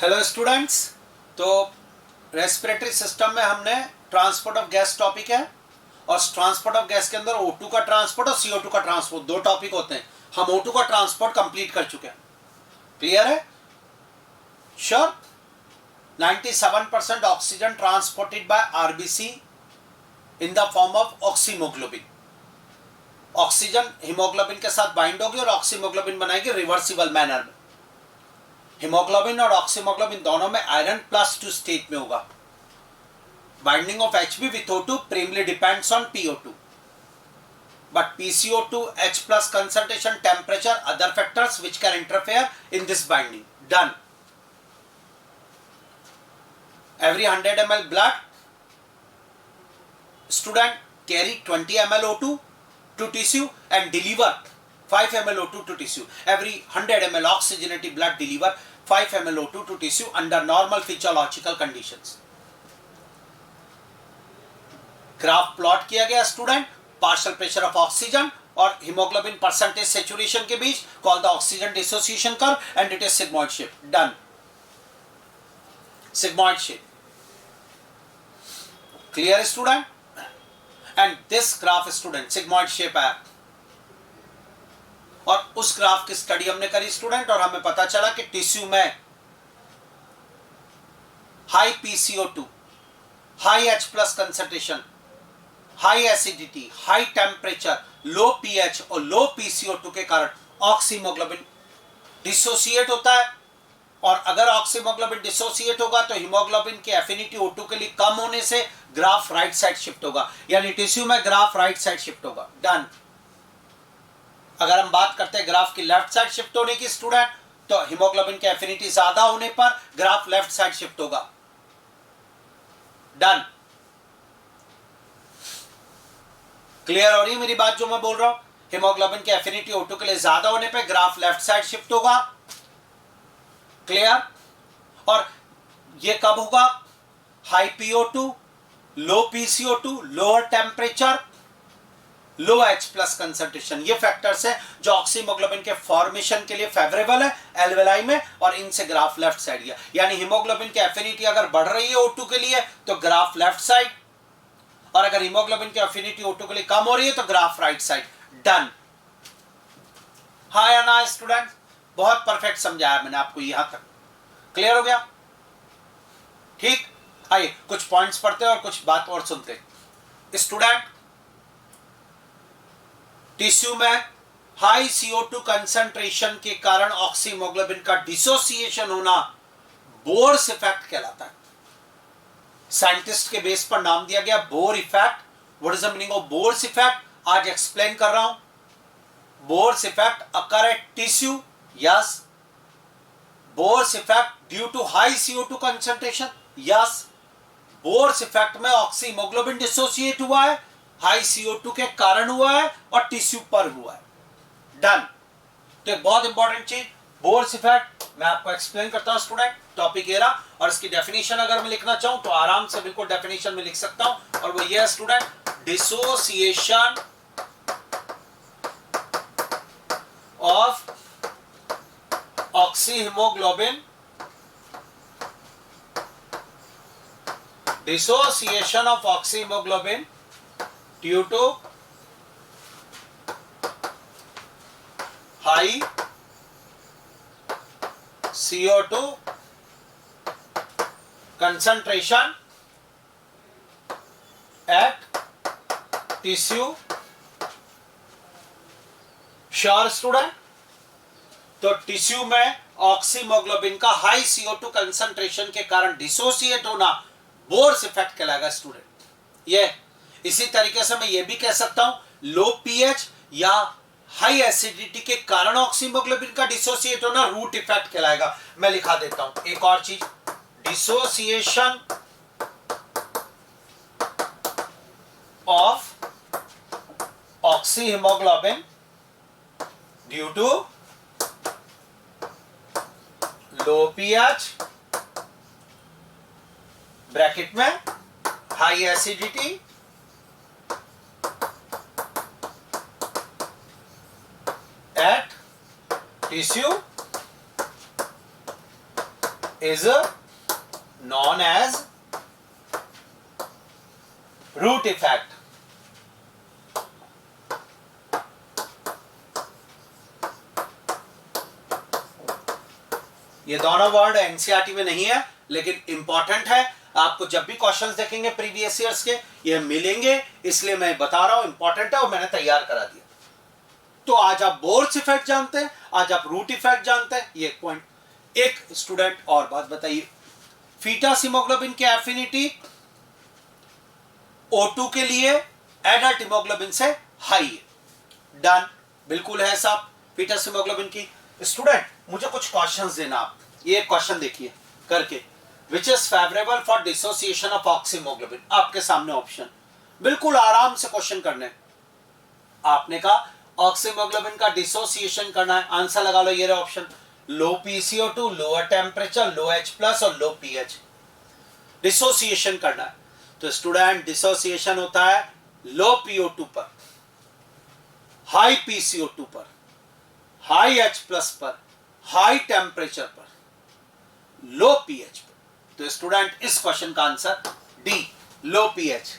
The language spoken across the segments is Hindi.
Hello students. तो रेस्पिरेटरी सिस्टम में हमने ट्रांसपोर्ट ऑफ गैस टॉपिक है और ट्रांसपोर्ट ऑफ गैस के अंदर O2 का ट्रांसपोर्ट और CO2 का ट्रांसपोर्ट दो टॉपिक होते हैं। हम O2 का ट्रांसपोर्ट कंप्लीट कर चुके हैं। क्लियर है? Sure. 97% oxygen transported by RBC in the form of oxyhaemoglobin. Oxygen haemoglobin के साथ बाइंड होगी और ऑक्सीमोग्लोबिन बनाएगी रिवर्सिबल मैनर में। हीमोग्लोबिन और ऑक्सीमोग्लोबिन दोनों में आयरन +2 स्टेट में होगा। Binding of Hb with O2 primarily depends on PO2, but PCO2 H+ concentration, temperature, other factors which can interfere in this binding. Done. Every 100 ml blood, student carry 20 ml O2 to tissue and deliver 5 ml O2 to tissue. Every 100 ml oxygenated blood deliver 5 ml O2 to tissue under normal physiological conditions. Graph plot किया गया student, partial pressure of oxygen और हीमोग्लोबिन परसेंटेज सैचुरेशन के बीच, call the oxygen dissociation curve and it is sigmoid shape. Done. Sigmoid shape. Clear student? And this graph student sigmoid shape है और उस ग्राफ की स्टडी हमने करी स्टूडेंट और हमें पता चला कि टिश्यू में high PCO2, high H+ concentration, high acidity, high temperature, low pH और लो PCO2 के कारण ऑक्सीमोग्लोबिन डिसोसिएट होता है। और अगर ऑक्सीमोग्लोबिन डिसोसिएट होगा तो हीमोग्लोबिन की एफिनिटी O2 के लिए कम होने से ग्राफ राइट साइड शिफ्ट होगा, यानी टिश्यू में ग्राफ राइट साइड शिफ्ट होगा. डन. अगर हम बात करते हैं ग्राफ की लेफ्ट साइड शिफ्ट होने की स्टूडेंट, तो हीमोग्लोबिन की एफिनिटी ज्यादा होने पर ग्राफ लेफ्ट साइड शिफ्ट होगा. डन. क्लियर हो रही है मेरी बात जो मैं बोल रहा हूं? हीमोग्लोबिन की एफिनिटी O2 के लिए ज्यादा होने पे ग्राफ लेफ्ट साइड शिफ्ट होगा. क्लियर? और ये कब होगा? हाई PO2, लो PCO2, लोअर टेम्परेचर, लो H+ कंसंट्रेशन. ये फैक्टर्स है जो ऑक्सीमोग्लोबिन के फॉर्मेशन के लिए फेवरेबल है एल्वेलाई में, और इनसे ग्राफ लेफ्ट साइड गया. यानी हीमोग्लोबिन की एफिनिटी अगर बढ़ रही है O2 के लिए तो ग्राफ लेफ्ट साइड, और अगर हीमोग्लोबिन की एफिनिटी O2 के लिए कम हो रही है तो ग्राफ राइट साइड. डन. हाँ या ना स्टूडेंट? बहुत परफेक्ट समझाया मैंने आपको यहां तक. क्लियर हो गया? ठीक. आइए कुछ पॉइंट्स पढ़ते हैं और कुछ बात और सुनते हैं. स्टूडेंट, टिश्यू में हाई CO2 कंसंट्रेशन के कारण ऑक्सीमोग्लोबिन का डिसोसिएशन होना बोर्स इफेक्ट कहलाता है. साइंटिस्ट के बेस पर नाम दिया गया Bohr effect. What is the meaning of Bohr's effect? आज एक्सप्लेन कर रहा हूं. Bohr's effect occur at tissue. Yes. Bohr's effect due to high CO2 concentration. Yes. Bohr's effect में ऑक्सीमोग्लोबिन डिसोसिएट हुआ है, हाई CO2 के कारण हुआ है और टिश्यू पर हुआ है. डन. तो एक बहुत इंपॉर्टेंट चीज बोर्स इफेक्ट मैं आपको एक्सप्लेन करता हूं स्टूडेंट. टॉपिक ये रहा, और इसकी डेफिनेशन अगर मैं लिखना चाहूं तो आराम से बिल्कुल डेफिनेशन में लिख सकता हूं, और वो ये है student, dissociation of oxyhaemoglobin, dissociation of oxyhaemoglobin due to high CO2 concentration at tissue. Sure student? तो टिश्यू में ऑक्सीमोग्लोबिन का हाई CO2 कंसंट्रेशन के कारण डिसोसिएट होना बोर्स इफेक्ट कहलाएगा स्टूडेंट. ये इसी तरीके से मैं ये भी कह सकता हूं लो pH या हाई एसिडिटी के कारण ऑक्सीमोग्लोबिन का डिसोसिएट होना रूट इफेक्ट कहलाएगा. मैं लिखा देता हूं एक और चीज, dissociation of oxyhaemoglobin due to low pH bracket में high acidity at tissue is known as root effect. ये दोनों वर्ड एनसीईआरटी में नहीं है लेकिन इंपॉर्टेंट है, आपको जब भी क्वेश्चंस देखेंगे प्रीवियस ईयर्स के ये मिलेंगे, इसलिए मैं बता रहा हूं इंपॉर्टेंट है और मैंने तैयार करा दिया। तो आज आप बोर्स इफेक्ट जानते हैं, आज आप रूट इफेक्ट जानते हैं, ये एक पॉइंट। एक स्टूडेंट और बात बताइए, फीटस हीमोग्लोबिन की एफिनिटी O2 के लिए एडल्ट हीमोग्लोबिन से हाई है। डन, बिल्कुल है साहब फीटस हीमोग्लोबिन की। स्टूडेंट मुझे कुछ क्वेश्चंस देना आप, ये क्वेश्चन देखिए करके, which is favourable for dissociation of oxyhaemoglobin. आपके सामने ऑप्शन, बिल्कुल आराम से क्वेश्चन करने। आपने कहा ऑक्सीमोग्लोबिन का डिसोसिएशन करना है, आंसर लगा लो, ये रहा ऑप्शन। लो PCO2, लोअर टेम्परेचर, लो H+ और लो pH, डिसोसिएशन करना है। तो स्टूडेंट डिसोसिएशन होता है लो PO2 पर, हाई PCO2 पर, हाई H+ पर, हाई टेम्परेचर पर, लो pH पर। तो स्टूडेंट इस क्वेश्चन का आंसर डी, लो pH।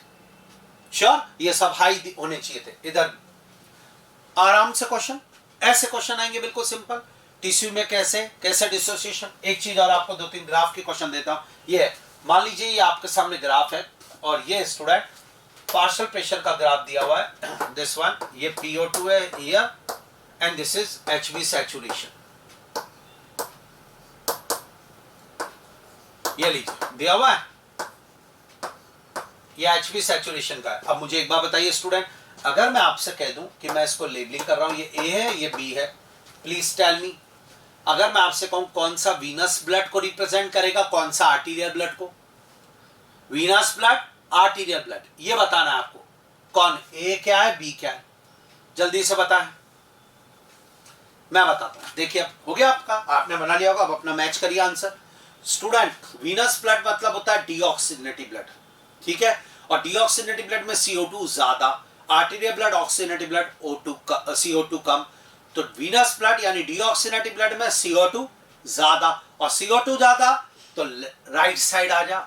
श्योर, ये सब हाई होने चाहिए थे। इधर आराम से क्वेश्चन, ऐसे क्वेश्चन आएंगे बिल्कुल सिंपल। टिश्यू में कैसे कैसे डिसोसिएशन। एक चीज और आपको 2-3 ग्राफ के क्वेश्चन देता हूं। ये मान लीजिए ये आपके सामने ग्राफ है और ये स्टूडेंट पार्शियल प्रेशर का ग्राफ दिया हुआ है, दिस वन, ये PO2 है here and this is HB saturation. ये लीजिए दिया हुआ है, ये HB सैचुरेशन का है। अब मुझे एक बात बताइए स्टूडेंट, अगर मैं आपसे कह दूं कि मैं इसको लेबलिंग कर रहा हूं, ये A है ये B है, प्लीज टेल मी। अगर मैं आपसे कहूं कौन सा वीनस ब्लड को रिप्रेजेंट करेगा, कौन सा आर्टीरियल ब्लड को, वीनस ब्लड, आर्टीरियल ब्लड, ये बताना है आपको। कौन A क्या है, B क्या है, जल्दी से बताएं। मैं बताता हूं, देखिए अब हो गया आपका, आपने बना लिया होगा, अब अपना मैच करिए आंसर। स्टूडेंट वीनस ब्लड मतलब होता है डीऑक्सीजनेटिव ब्लड, ठीक है, और डीऑक्सीजनेटिव ब्लड में CO2 ज्यादा, आर्टीरियल ब्लड ऑक्सीजनेटिव ब्लड CO2 कम। तो वीनस ब्लड यानी डीऑक्सीजनेटिव ब्लड में CO2 ज्यादा, और CO2 ज्यादा तो राइट साइड आ जा।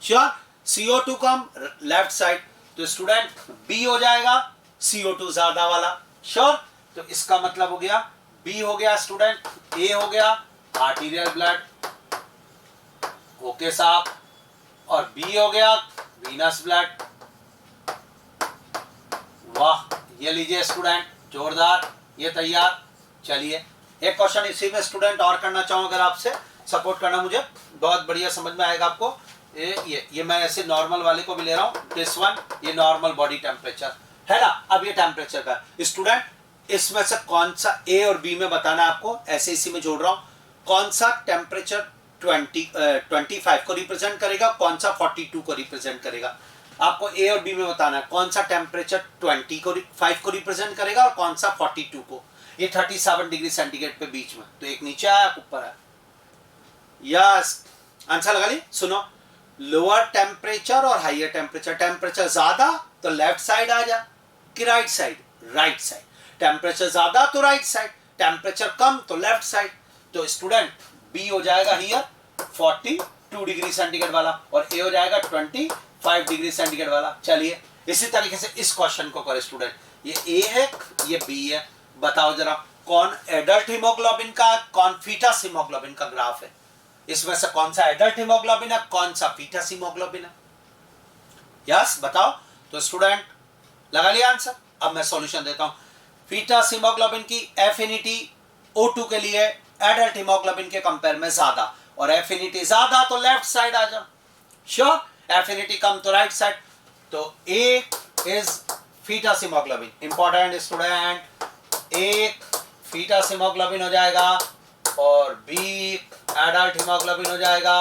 श्योर, CO2 कम लेफ्ट साइड, तो स्टूडेंट बी हो जाएगा CO2 ज्यादा वाला। श्योर, तो इसका मतलब हो गया बी हो गया स्टूडेंट, ए हो गया आर्टीरियल ब्लड, ओके साहब, और बी हो गया वीनस ब्लड। वाह, ये लीजिए स्टूडेंट, जोरदार, ये तैयार। चलिए एक क्वेश्चन इसी में स्टूडेंट और करना चाहूँ, अगर आपसे सपोर्ट करना, मुझे बहुत बढ़िया समझ में आएगा आपको। ये मैं ऐसे नॉर्मल वाले को भी ले रहा हूँ, दिस वन, ये नॉर्मल बॉडी टेम्परेचर है ना। अब ये टेम्परेचर का स्टूडेंट, इसमें से कौन सा ए और बी में बताना है आपको, ऐसे इसी में जोड़ रहा हूँ। कौन सा टेम्परेचर 25 को रिप्रेजेंट करेगा, कौन सा 42 को रिप्रेजेंट करेगा, आपको ए और बी में बताना है। कौन सा टेम्परेचर 25 को रिप्रेजेंट करेगा और कौन सा 42 को। ये 37 डिग्री सेंटीग्रेड पे बीच में, तो एक नीचे आया ऊपर है। यस, आंसर लगा ली। सुनो, लोअर टेम्परेचर और हाइयर टेम्परेचर, टेम्परेचर ज्यादा तो लेफ्ट साइड आ जा कि right side, right side. Temperature ज्यादा तो राइट साइड, टेम्परेचर कम तो लेफ्ट साइड। तो स्टूडेंट बी हो जाएगा हियर 42 डिग्री सेंटीग्रेड वाला, और ए हो जाएगा 25 डिग्री सेंटीग्रेड वाला। चलिए इसी तरीके से इस क्वेश्चन को करें स्टूडेंट, ये ए है ये बी है, बताओ जरा कौन एडल्ट हीमोग्लोबिन का, कौन फीटस हीमोग्लोबिन का ग्राफ है। इसमें से कौन सा एडल्ट हीमोग्लोबिन है, कौन सा फीटस हीमोग्लोबिन है। यस बताओ। तो स्टूडेंट लगा लिया आंसर। अब मैं सॉल्यूशन देता हूं। फीटस हीमोग्लोबिन की एफिनिटी O2 के लिए एडल्ट हीमोग्लोबिन के कंपेयर में ज्यादा, और एफिनिटी ज्यादा तो लेफ्ट साइड आ जाओ। श्योर, एफिनिटी कम तो राइट साइड। तो A is foetus haemoglobin, important student, A foetus haemoglobin हो जाएगा और बी एडल्ट हीमोग्लोबिन हो जाएगा।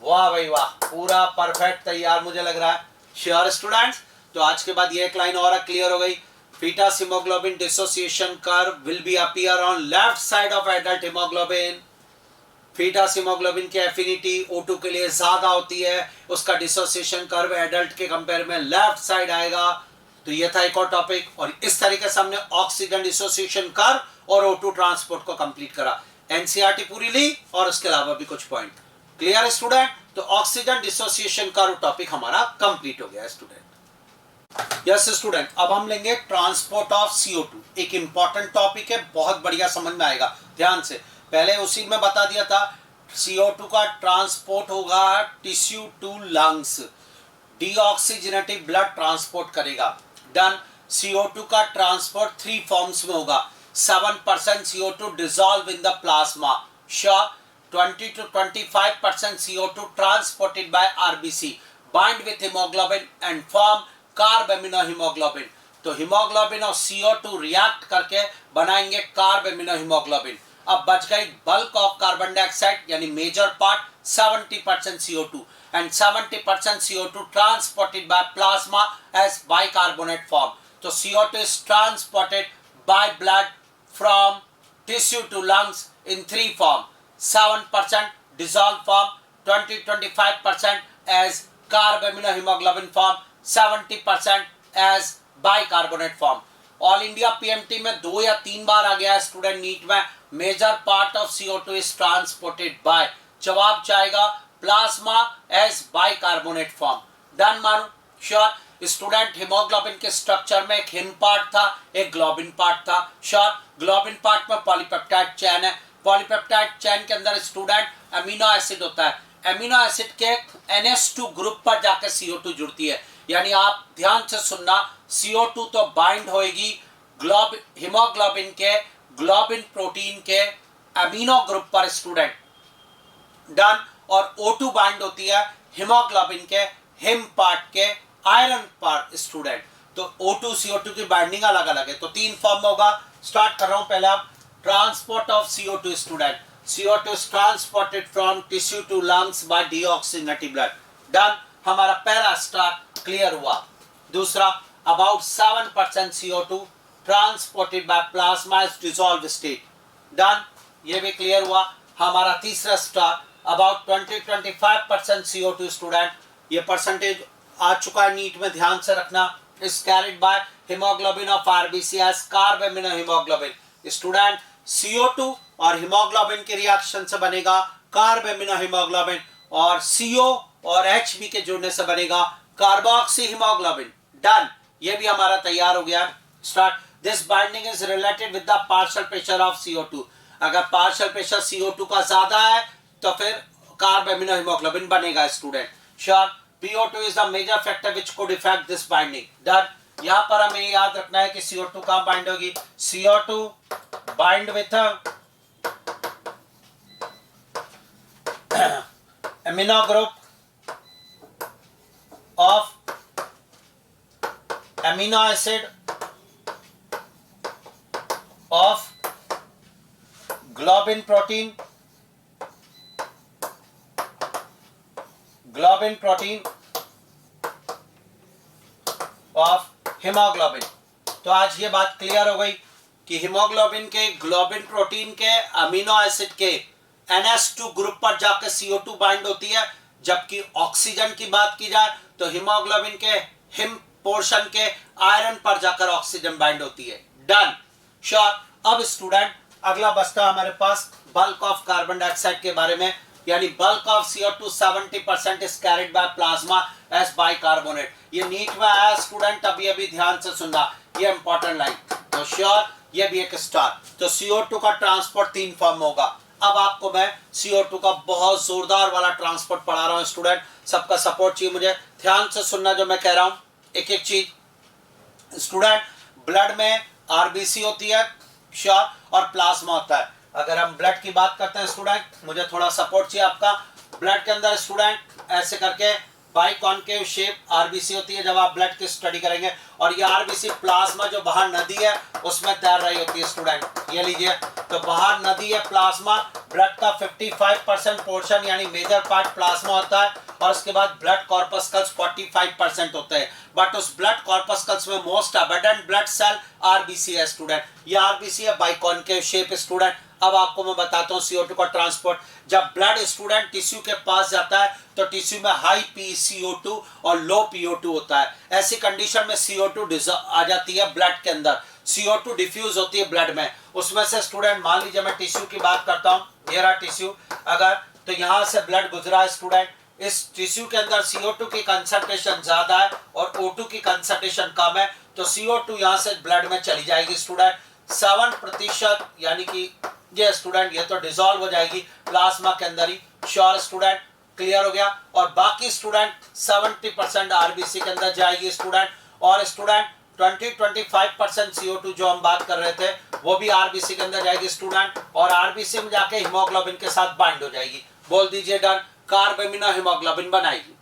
वाह भाई वाह, पूरा परफेक्ट तैयार मुझे लग रहा है। श्योर स्टूडेंट्स, तो आज के बाद ये एक लाइन और क्लियर हो गई। Foetus haemoglobin dissociation curve will be appear on left side of adult haemoglobin. Foetus haemoglobin की एफिनिटी O2 के लिए ज्यादा होती है, उसका डिसोसिएशन कर्व एडल्ट के कंपेयर में लेफ्ट साइड आएगा। तो ये था एक और टॉपिक, और इस तरीके से हमने ऑक्सीजन डिसोसिएशन कर्व और O2 ट्रांसपोर्ट को कंप्लीट करा। एनसीईआरटी पूरी ली और उसके अलावा भी कुछ पॉइंट। क्लियर है स्टूडेंट? तो ऑक्सीजन डिसोसिएशन का टॉपिक हमारा कंप्लीट हो गया है स्टूडेंट। यस स्टूडेंट, अब हम लेंगे ट्रांसपोर्ट ऑफ CO2। एक इंपॉर्टेंट टॉपिक है, बहुत बढ़िया समझ में आएगा, ध्यान से। पहले उसी में बता दिया था, CO2 का ट्रांसपोर्ट होगा tissue to lungs, deoxygenated blood transport करेगा। डन। CO2 का ट्रांसपोर्ट 3 फॉर्म्स में होगा। 7% CO2 dissolve in the plasma. Sure. 20 to 25% CO2 transported by RBC bind with hemoglobin and form कार्बेमिनोहीमोग्लोबिन। तो हीमोग्लोबिन और CO2 रिएक्ट करके बनाएंगे कार्बेमिनोहीमोग्लोबिन। अब बच गई बल्क ऑफ कार्बन डाइऑक्साइड यानी major part 70% CO2 and 70% CO2 transported by plasma as bicarbonate form. तो CO2 is transported by blood from tissue to lungs in 3 form. 7% dissolved form, 20-25% as कार्बेमिनोहीमोग्लोबिन form, 70% as bicarbonate form. All India PMT में 2 या 3 बार आ गया स्टूडेंट नीट में, major part of CO2 is transported by, जवाब जाएगा plasma as bicarbonate form. Done मानो? Sure student. हीमोग्लोबिन के स्ट्रक्चर में एक हिम पार्ट था, एक ग्लोबिन पार्ट था। श्योर। ग्लोबिन पार्ट में पॉलीपेप्टाइड चेन है, पॉलीपेप्टाइड चेन के अंदर स्टूडेंट अमीनो एसिड होता है, अमीनो एसिड के NH2 ग्रुप पर जाकर CO2 जुड़ती है। यानी आप ध्यान से सुनना, CO2 तो बाइंड होएगी हीमोग्लोबिन के ग्लोबिन प्रोटीन के अमीनो ग्रुप पर स्टूडेंट। डन। और O2 बाइंड होती है हीमोग्लोबिन के हिम पार्ट के आयरन पर स्टूडेंट। तो O2 CO2 की बाइंडिंग अलग अलग है। तो 3 फॉर्म में होगा। स्टार्ट कर रहा हूं पहले आप। Transport of CO2 student, CO2 is transported from tissue to lungs by deoxygenated blood. Done. हमारा पहला स्टार क्लियर हुआ। दूसरा, about 7% CO2 transported by plasma is dissolved state. Done. ये भी क्लियर हुआ। हमारा तीसरा स्टार, about 20-25% CO2 स्टूडेंट, ये परसेंटेज आ चुका है नीट में, ध्यान से रखना, is carried by hemoglobin of RBC as carbaminohaemoglobin. Student, CO2 और हीमोग्लोबिन के रिएक्शन से बनेगा कार्बेमिनोहीमोग्लोबिन, और CO और HB के जुड़ने से बनेगा कार्बोक्सी हीमोग्लोबिन। डन। ये भी हमारा तैयार हो गया। Start. This binding is related with the partial pressure of CO2। अगर पार्शियल प्रेशर CO2 का ज्यादा है तो फिर कार्बेमिनोहीमोग्लोबिन बनेगा student. Sure. PO2 is the major factor which could affect this binding. Done. यहां पर हमें याद रखना है कि CO2 कहां बाइंड होगी? CO2 bind with amino group of amino acid of globin protein of hemoglobin। तो आज ये बात क्लियर हो गई कि हीमोग्लोबिन के ग्लोबिन प्रोटीन के अमीनो एसिड के NH2 ग्रुप पर जाकर CO2 बाइंड होती है, जबकि ऑक्सीजन की बात की जाए तो हीमोग्लोबिन के हिम पोर्शन के आयरन पर जाकर ऑक्सीजन बाइंड होती है। डन। श्योर। अब स्टूडेंट अगला बचता हमारे पास बल्क ऑफ कार्बन डाइऑक्साइड के बारे में, यानी bulk of CO2 70% is carried by plasma as bicarbonate. ये नीट में आया स्टूडेंट, अभी ध्यान से सुनना, ये इंपॉर्टेंट लाइन। तो श्योर, ये भी एक स्टार। तो CO2 का ट्रांसपोर्ट 3 फॉर्म होगा। अब आपको मैं CO2 का बहुत जोरदार वाला ट्रांसपोर्ट पढ़ा रहा हूं स्टूडेंट, सबका सपोर्ट चाहिए मुझे, ध्यान से सुनना जो मैं कह रहा हूं एक एक चीज। स्टूडेंट, ब्लड में RBC होती है, श्योर, और प्लाज्मा होता है। अगर हम ब्लड की बात करते हैं स्टूडेंट, मुझे थोड़ा सपोर्ट चाहिए आपका। ब्लड के अंदर स्टूडेंट ऐसे करके बाइकॉन्केव शेप RBC होती है जब आप ब्लड की स्टडी करेंगे, और ये RBC प्लाज्मा जो बाहर नदी है उसमें तैर रही होती है स्टूडेंट। ये लीजिए, तो बाहर नदी है प्लाज्मा, ब्लड का 55% पोर्शन यानी मेजर पार्ट प्लाज्मा होता है, और उसके बाद ब्लड कॉर्पस्कल्स 45% होते हैं। बट उस ब्लड कॉर्पस्कल्स में most abundant blood cell RBC है स्टूडेंट। ये RBC है बाइकॉन्केव शेप स्टूडेंट। अब आपको मैं बताता हूँ CO2 का ट्रांसपोर्ट। जब ब्लड स्टूडेंट टिश्यू के पास जाता है तो टिश्यू में हाई PCO2 और लो PO2 होता है। ऐसी कंडीशन में CO2 आ जाती है ब्लड के अंदर, CO2 डिफ्यूज होती है ब्लड में। उसमें से स्टूडेंट मान लीजिए मैं टिश्यू की बात करता हूँ, ये रहा टिश्यू, अगर तो यहां से ब्लड गुजरा स्टूडेंट, इस टिश्यू के अंदर CO2 की कंसंट्रेशन ज्यादा है और O2 की कंसंट्रेशन कम है, तो CO2 यहां से ब्लड में चली जाएगी स्टूडेंट 7%, यानी कि ये स्टूडेंट ये तो डिसॉल्व हो जाएगी प्लाज्मा के अंदर ही। श्योर स्टूडेंट, क्लियर हो गया। और बाकी स्टूडेंट 70% आरबीसी के अंदर जाएगी स्टूडेंट, और स्टूडेंट 20-25% CO2 जो हम बात कर रहे थे वो भी आरबीसी के अंदर जाएगी स्टूडेंट, और आरबीसी में जाके हीमोग्लोबिन के साथ बाइंड हो जाएगी। बोल दीजिए डन, कार्बामिनो हीमोग्लोबिन बनाएगी।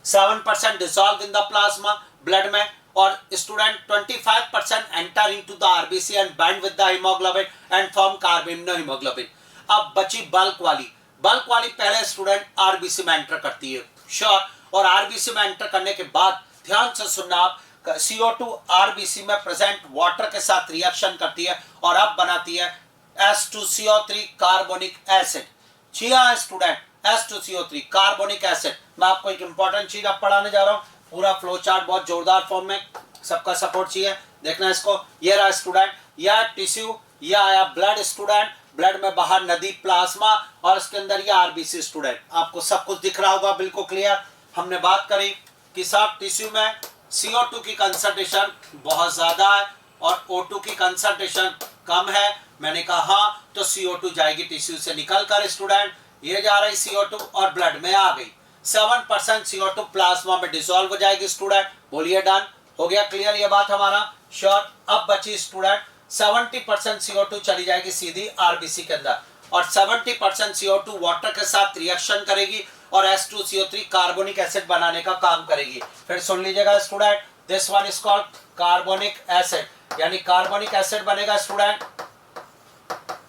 7% dissolve in the plasma blood में, और student 25% enter into the RBC and bind with the haemoglobin and form carbamino haemoglobin. अब बची बल्क वाली पहले स्टूडेंट आरबीसी में एंटर करती है। श्योर, और आरबीसी में एंटर करने के बाद ध्यान से सुनना आप, CO2 आरबीसी में प्रेजेंट वाटर के साथ रिएक्शन करती है और अब बनाती है H2CO3 कार्बोनिक एसिड। जी हाँ स्टूडेंट, H2CO3 कार्बोनिक एसिड। मैं आपको एक इंपॉर्टेंट चीज अब पढ़ाने जा रहा हूँ, पूरा फ्लो चार्ट बहुत जोरदार फॉर्म में, सबका सपोर्ट चाहिए, देखना इसको। ये रहा स्टूडेंट, यह टिश्यू, यह आया ब्लड स्टूडेंट, ब्लड में बाहर नदी प्लाज्मा, और इसके अंदर ये आरबीसी स्टूडेंट। आपको सब कुछ दिख रहा होगा बिल्कुल क्लियर। हमने बात करी कि सब टिश्यू में CO2 की कंसंट्रेशन बहुत ज्यादा है और O2 की कंसंट्रेशन कम है। मैंने कहा हाँ, तो CO2 जाएगी टिश्यू से निकल कर स्टूडेंट, ये जा रही CO2 और ब्लड में आ गई। 7% CO2 प्लाज्मा में डिसॉल्व हो जाएगी स्टूडेंट। बोलिए डन, हो गया क्लियर ये बात हमारा। श्योर। अब बची स्टूडेंट 70% CO2 चली जाएगी सीधी आरबीसी के अंदर, और 70% CO2 वाटर के साथ रिएक्शन करेगी और H2CO3 कार्बोनिक एसिड बनाने का काम करेगी। फिर सुन लीजिएगा student, this one is called carbonic acid, यानी कार्बोनिक एसिड बनेगा स्टूडेंट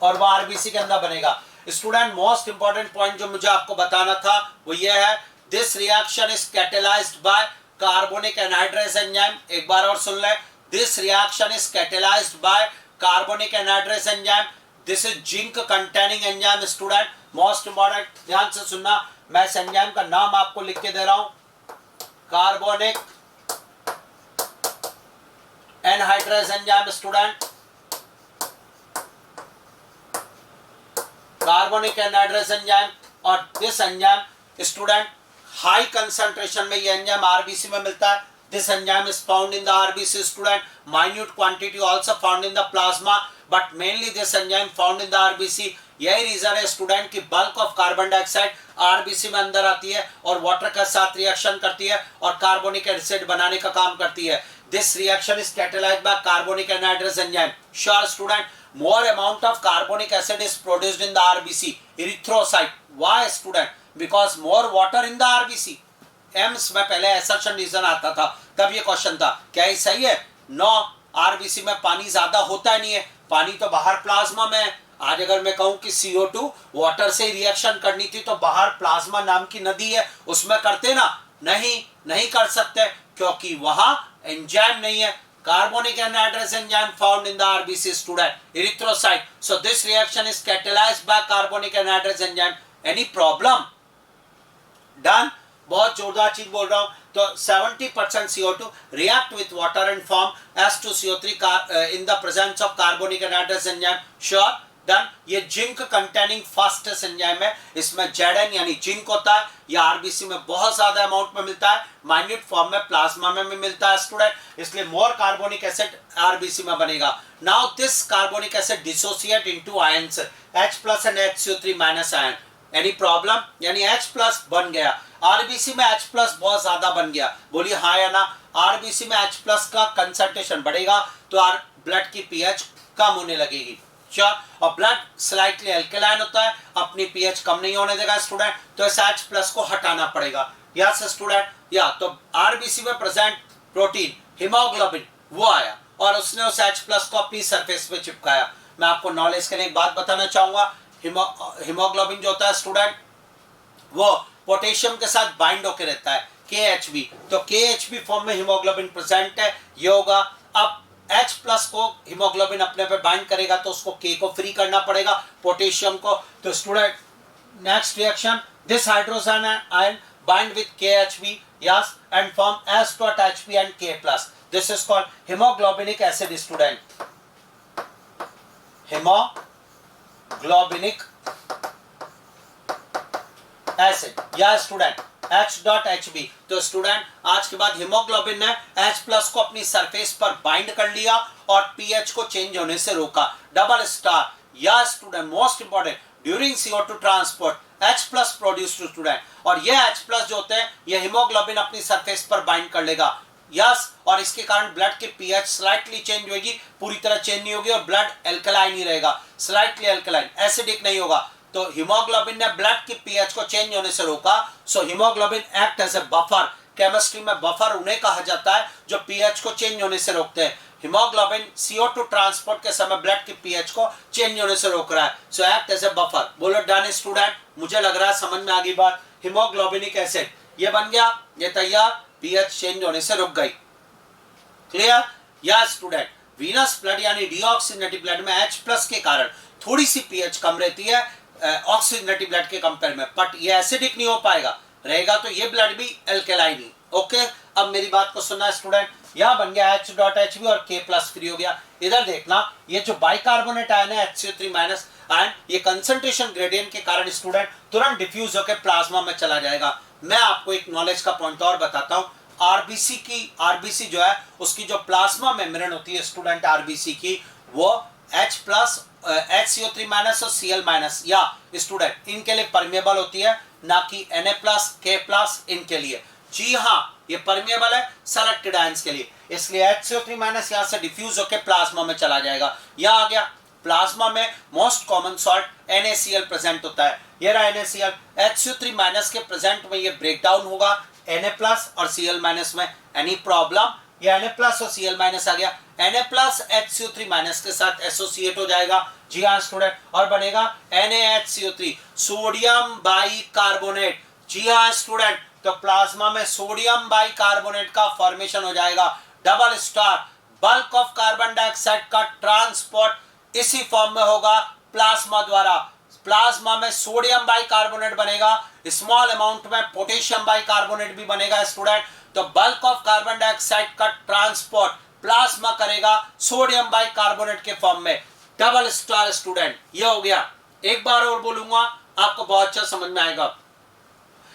और वो आरबीसी के अंदर बनेगा। स्टूडेंट मोस्ट इंपॉर्टेंट पॉइंट जो मुझे आपको बताना था वो ये है, this reaction is catalysed by carbonic anhydrase enzyme. एक बार और सुन लें, this reaction is catalysed by carbonic anhydrase enzyme. This is zinc containing enzyme student, most important, ध्यान से सुनना। मैं इस एंजाइम का नाम आपको लिख के दे रहा हूं, carbonic anhydrase enzyme student, carbonic anhydrase enzyme. और this enzyme student high concentration में ये एंजाइम आरबीसी में मिलता है। This enzyme is found in the RBC student, minute quantity also found in the plasma, but mainly this enzyme found in the RBC. यही रीजन है स्टूडेंट कि bulk of carbon dioxide RBC में अंदर आती है और वाटर के साथ रिएक्शन करती है और कार्बोनिक एसिड बनाने का काम करती है। This reaction is catalysed by carbonic anhydrase enzyme. Sure student, more amount of carbonic acid is produced in the RBC erythrocyte. Why student? Because more water in the RBC. AIIMS में पहले assertion reason आता था, तब ये क्वेश्चन था, क्या ये सही है? नो, आरबीसी में पानी ज्यादा होता नहीं है, पानी तो बाहर प्लाज्मा में है। आज अगर मैं कहूं कि CO2 वाटर से रिएक्शन करनी थी तो बाहर प्लाज्मा नाम की नदी है उसमें करते ना, नहीं कर सकते क्योंकि वहां एंजाइम नहीं है। Carbonic anhydrase enzyme found in the RBC student, erythrocyte. So this reaction is catalyzed by carbonic anhydrase enzyme. Any problem? Done. बहुत जोरदार चीज बोल रहा हूं। तो 70% CO2 react with water and form H2CO3 in the presence of carbonic anhydrase enzyme. Sure. Done. ये जिंक कंटेनिंग फास्टेस्ट एंजाइम है, इसमें Zn यानी जिंक होता है। ये आरबीसी में बहुत ज्यादा अमाउंट में मिलता है, माइन्यूट फॉर्म में प्लाज्मा में भी मिलता है स्टूडेंट, इसलिए मोर कार्बोनिक एसिड आरबीसी में बनेगा। Now this carbonic acid dissociate into ions H+ and HCO3- ion. Any problem? यानी H+ बन गया, आरबीसी में H+ बहुत ज्यादा बन गया। बोलिए हाँ या ना? आरबीसी में H+ का कंसंट्रेशन बढ़ेगा तो ब्लड की पीएच कम होने लगेगी। और ब्लड स्लाइटली अल्कलाइन होता है, अपनी पीएच कम नहीं होने देगा स्टूडेंट, तो इस H+ को हटाना पड़ेगा। यस स्टूडेंट, या तो आरबीसी में प्रेजेंट प्रोटीन हीमोग्लोबिन वो आया और उसने उस H+ को अपनी सरफेस पे चिपकाया। मैं आपको नॉलेज के लिए एक बात बताना चाहूंगा, हीमोग्लोबिन जो होता है स्टूडेंट वो पोटेशियम के साथ बाइंड होकर रहता है KHB, तो KHB फॉर्म में हीमोग्लोबिन प्रेजेंट है, ये होगा। अब H+ को हीमोग्लोबिन अपने पे बाइंड करेगा तो उसको K को फ्री करना पड़ेगा, पोटेशियम को। तो student next reaction, this hydrogen ion bind with KHB, yes, and form H.Hb and K+. This is called hemoglobinic acid student. Hemoglobinic acid या स्टूडेंट H.Hb। तो स्टूडेंट आज के बाद हीमोग्लोबिन ने H प्लस को अपनी सरफेस पर बाइंड कर लिया और पीएच को चेंज होने से रोका। डबल स्टार या student most important during CO2 transport H plus produce too student, और ये H प्लस जो होते हैं ये हीमोग्लोबिन अपनी सरफेस पर बाइंड कर लेगा। यस, और इसके कारण ब्लड की पीएच स्लाइटली चेंज होगी, पूरी तरह चेंज नहीं होगी और ब्लड एल्कलाइन ही रहेगा, स्लाइटली एल्कलाइन, एसिडिक नहीं होगा। तो हीमोग्लोबिन ने ब्लड की पीएच को चेंज होने से रोका। So haemoglobin act as a buffer. Chemistry में बफर उन्हें कहा जाता है जो पीएच को चेंज होने से रोकते हैं। हीमोग्लोबिन CO2 ट्रांसपोर्ट के समय ब्लड की पीएच को चेंज होने से रोक रहा है। सो एक्ट एज ए बफर। बोलो डन स्टूडेंट, मुझे लग रहा है समझ में आ गई बात। हीमोग्लोबिनिक एसिड ये बन गया, ये तैयार, पीएच चेंज होने से रुक गई। क्लियर? या स्टूडेंट वीनस ब्लड यानी डीऑक्सीजनेटेड ब्लड में H प्लस के कारण थोड़ी सी पीएच कम रहती है ऑक्सीजनेटेड ब्लड के कंपेयर में, बट ये एसिडिक नहीं हो पाएगा, रहेगा तो ये ब्लड भी एल्केलाइन ही। ओके, अब मेरी बात को सुनना स्टूडेंट, यहां बन गया H.Hb और K प्लस फ्री हो गया। इधर देखना, ये जो बाइकार्बोनेट आयन है HCO3 माइनस आयन, ये कंसंट्रेशन ग्रेडियंट के कारण स्टूडेंट तुरंत डिफ्यूज होकर प्लाज्मा में चला जाएगा। मैं आपको एक नॉलेज का पॉइंट और बताता हूं। आरबीसी जो है उसकी जो प्लाज्मा मेम्ब्रेन होती है स्टूडेंट आरबीसी की, वो H प्लस HCO3 माइनस और Cl माइनस या स्टूडेंट इनके लिए परमेबल होती है, ना कि Na प्लस K प्लस इनके लिए। जी हाँ, ये परमेबल है सेलेक्टेड आयंस के लिए, इसलिए HCO3 माइनस यहाँ से डिफ्यूज होकर प्लाज्मा में चला जाएगा। यहाँ आ गया, प्लाज्मा में most common salt NaCl present होता है। ये रहा NaCl, HCO3 माइनस के प्रेजेंट में ये ब्रेक डाउन होगा Na प्लस और Cl माइनस में। Any problem? ये Na प्लस और Cl माइनस आ गया, Na प्लस HCO3 माइनस के साथ एसोसिएट हो जाएगा। जी हाँ स्टूडेंट, और बनेगा NaHCO3 सोडियम बाइकार्बोनेट। जी हाँ स्टूडेंट, तो प्लाज्मा में सोडियम बाइकार्बोनेट का फॉर्मेशन हो जाएगा। Double star, bulk of carbon dioxide का ट्रांसपोर्ट इसी फॉर्म में होगा प्लाज्मा द्वारा। प्लाज्मा में सोडियम बाइकार्बोनेट बनेगा, स्मॉल अमाउंट में पोटेशियम बाइकार्बोनेट भी बनेगा स्टूडेंट। तो बल्क ऑफ कार्बन डाइऑक्साइड का ट्रांसपोर्ट प्लाज्मा करेगा सोडियम बाइकार्बोनेट के फॉर्म में। डबल स्टार स्टूडेंट, ये हो गया। एक बार और बोलूंगा, आपको बहुत अच्छा समझ में आएगा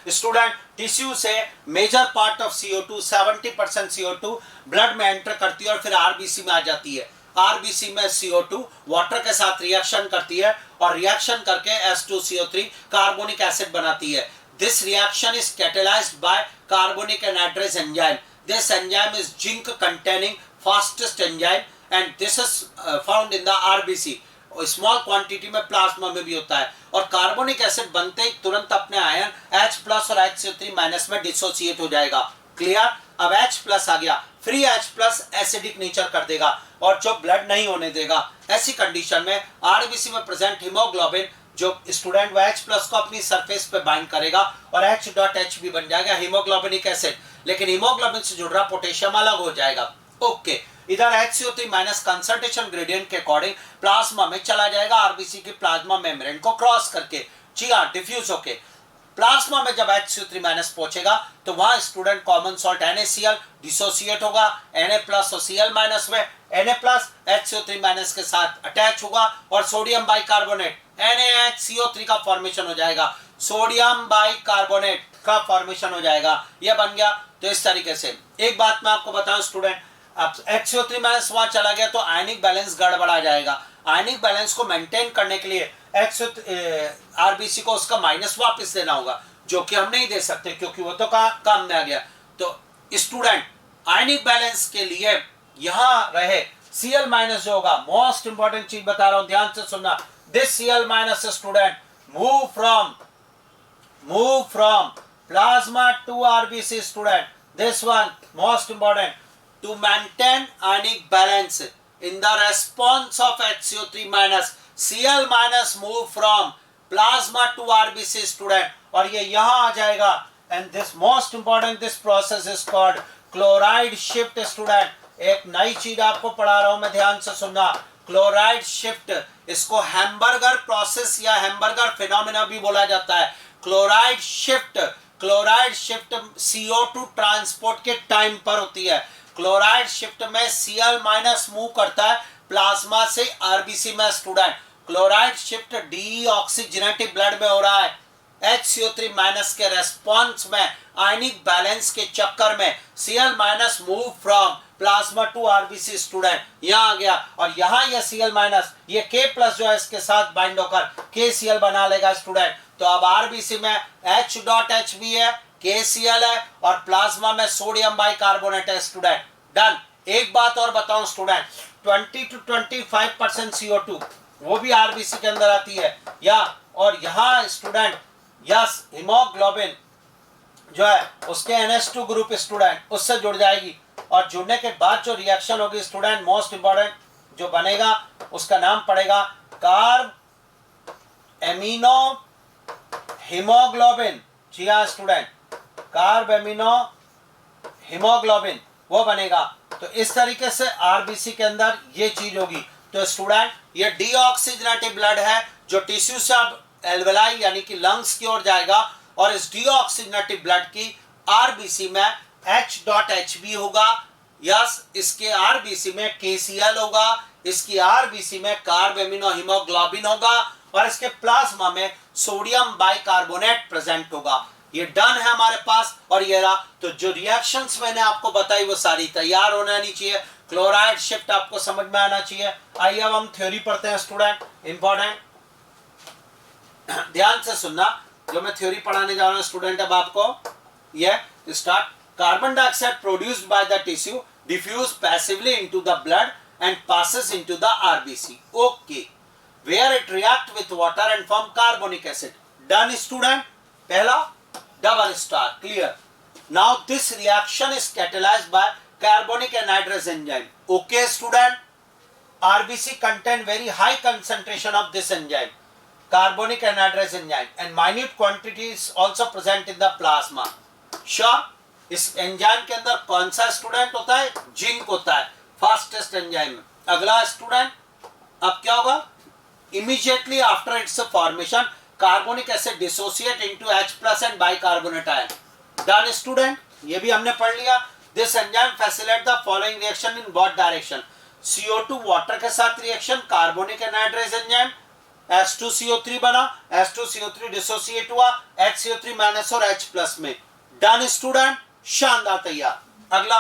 स्टूडेंट। टिश्यू से major part of CO2 70% CO2 blood में एंटर करती है और फिर आरबीसी में आ जाती है। आरबीसी में CO2 वाटर के साथ रिएक्शन करती है और रिएक्शन करके H2CO3 कार्बोनिक एसिड बनाती है। This reaction is catalysed by carbonic anhydrase enzyme. This enzyme is zinc containing fastest enzyme and this is found in the RBC. Small quantity में प्लाज्मा में भी होता है और कार्बोनिक एसिड बनते ही तुरंत अपने आयन H प्लस और HCO3 माइनस में डिसोसिएट हो जाएगा। क्लियर? अब H प्लस आ गया, free H plus acidic nature कर देगा और जो ब्लड नहीं होने देगा। ऐसी कंडीशन में आरबीसी में प्रेजेंट हीमोग्लोबिन जो स्टूडेंट वो H प्लस को अपनी सरफेस पे बाइंड करेगा और H.Hb बन जाएगा हीमोग्लोबिनिक एसिड, लेकिन हीमोग्लोबिन से जुड़ रहा पोटेशियम अलग हो जाएगा। ओके, इधर HCO3 माइनस कंसंट्रेशन ग्रेडियंट के अकॉर्डिंग प्लाज्मा में चला जाएगा आरबीसी की प्लाज्मा मेम्ब्रेन को क्रॉस करके। जी हाँ, डिफ्यूज होके प्लाज्मा में जब HCO3 माइनस पहुंचेगा तो वहां student common salt NaCl dissociate होगा Na प्लस और Cl माइनस में। Na प्लस HCO3 माइनस के साथ अटैच होगा और सोडियम बाइकार्बोनेट NaHCO3 का फॉर्मेशन हो जाएगा। सोडियम बाइकार्बोनेट का फॉर्मेशन हो जाएगा, यह बन गया। तो इस तरीके से एक बात मैं आपको बताऊं स्टूडेंट, अब HCO3 माइनस वहां चला गया तो आयनिक बैलेंस गड़बड़ा जाएगा। आयनिक बैलेंस को मेंटेन करने के लिए आरबीसी को उसका माइनस वापस देना होगा, जो कि हम नहीं दे सकते क्योंकि वो तो काम में आ गया। तो स्टूडेंट आयनिक बैलेंस के लिए यहां रहे Cl माइनस जो होगा, मोस्ट इंपॉर्टेंट चीज बता रहा हूं, ध्यान से सुनना। This Cl minus student move from plasma to RBC student. This one most important, to maintain ionic balance in the response of HCO3 minus, Cl minus move from plasma to RBC student, और ये यहाँ आ जाएगा। and this most important, this process is called chloride shift student। एक नई चीज आपको पढ़ा रहा हूं मैं, ध्यान से सुनना। क्लोराइड शिफ्ट, इसको हैमबर्गर प्रोसेस या हैमबर्गर फिनोमेना भी बोला जाता है। क्लोराइड शिफ्ट CO2 ट्रांसपोर्ट के टाइम पर होती है। क्लोराइड शिफ्ट में Cl माइनस मूव करता है प्लाज्मा से आरबीसी में student. Chloride shift deoxygenated blood में हो रहा है। HCO3 माइनस के रेस्पॉन्स में आयनिक बैलेंस के चक्कर में Cl minus move from plasma to RBC student यहाँ आ गया, और यहाँ ये Cl माइनस ये K प्लस जो है इसके साथ बाइंड होकर KCl बना लेगा स्टूडेंट। तो अब आरबीसी में H.Hb है, KCl है, और प्लाज्मा में सोडियम बाइकार्बोनेट है स्टूडेंट। डन। एक बात और बताऊं स्टूडेंट, 20 to 25% CO2 वो भी आरबीसी के अंदर आती है या, और यहाँ स्टूडेंट यस हीमोग्लोबिन जो है उसके NH2 ग्रुप स्टूडेंट उससे जुड़ जाएगी, और जुड़ने के बाद जो रिएक्शन होगी स्टूडेंट मोस्ट इंपॉर्टेंट जो बनेगा उसका नाम पड़ेगा कार्ब एमिनो हीमोग्लोबिन। जी हाँ स्टूडेंट, कार्ब एमिनो हीमोग्लोबिन वो बनेगा। तो इस तरीके से आरबीसी के अंदर ये चीज होगी। तो स्टूडेंट ये डीऑक्सीजनेटेड ब्लड है जो टिश्यू से अब एल्वेलाई यानी कि लंग्स की ओर जाएगा, और इस डीऑक्सीजनेटेड ब्लड की आरबीसी में H.Hb होगा, यस इसके आरबीसी में KCl होगा, इसकी आरबीसी में कार्ब एमिनो हीमोग्लोबिन होगा, और इसके प्लाज्मा में सोडियम बाइकार्बोनेट प्रेजेंट होगा। ये डन है हमारे पास, और ये रहा। तो जो रिएक्शंस मैंने आपको बताई वो सारी तैयार होना नहीं चाहिए। क्लोराइड शिफ्ट आपको समझ में आना चाहिए। आइए अब हम थ्योरी पढ़ते हैं स्टूडेंट, इंपॉर्टेंट ध्यान से सुनना जो मैं थ्योरी पढ़ाने जा रहा हूं स्टूडेंट। अब आपको ये start, carbon dioxide produced by the tissue diffuse passively into the blood and passes into the RBC. Okay, where it react with water and form carbonic acid. Done student. पहला double star, clear. Now this reaction is catalyzed by carbonic anhydrase enzyme. Okay student, RBC contain very high concentration of this enzyme, carbonic anhydrase enzyme, and minute quantities also present in the plasma. Sure, इस एंजाइम के अंदर कौन सा स्टूडेंट होता है? जिंक होता है फास्टेस्ट एंजाइम में। अगला स्टूडेंट, अब क्या होगा? Immediately after it's formation carbonic acid dissociate into H+ and bicarbonate ion. Done student, ये भी हमने पढ़ लिया। This enzyme facilitate the following reaction in both direction. CO2 water के साथ reaction, carbonic anhydrase enzyme, H2CO3 बना, H2CO3 डिसोसिएट हुआ HCO3 माइनस और H+ में। डन स्टूडेंट, शानदार, तैयार। अगला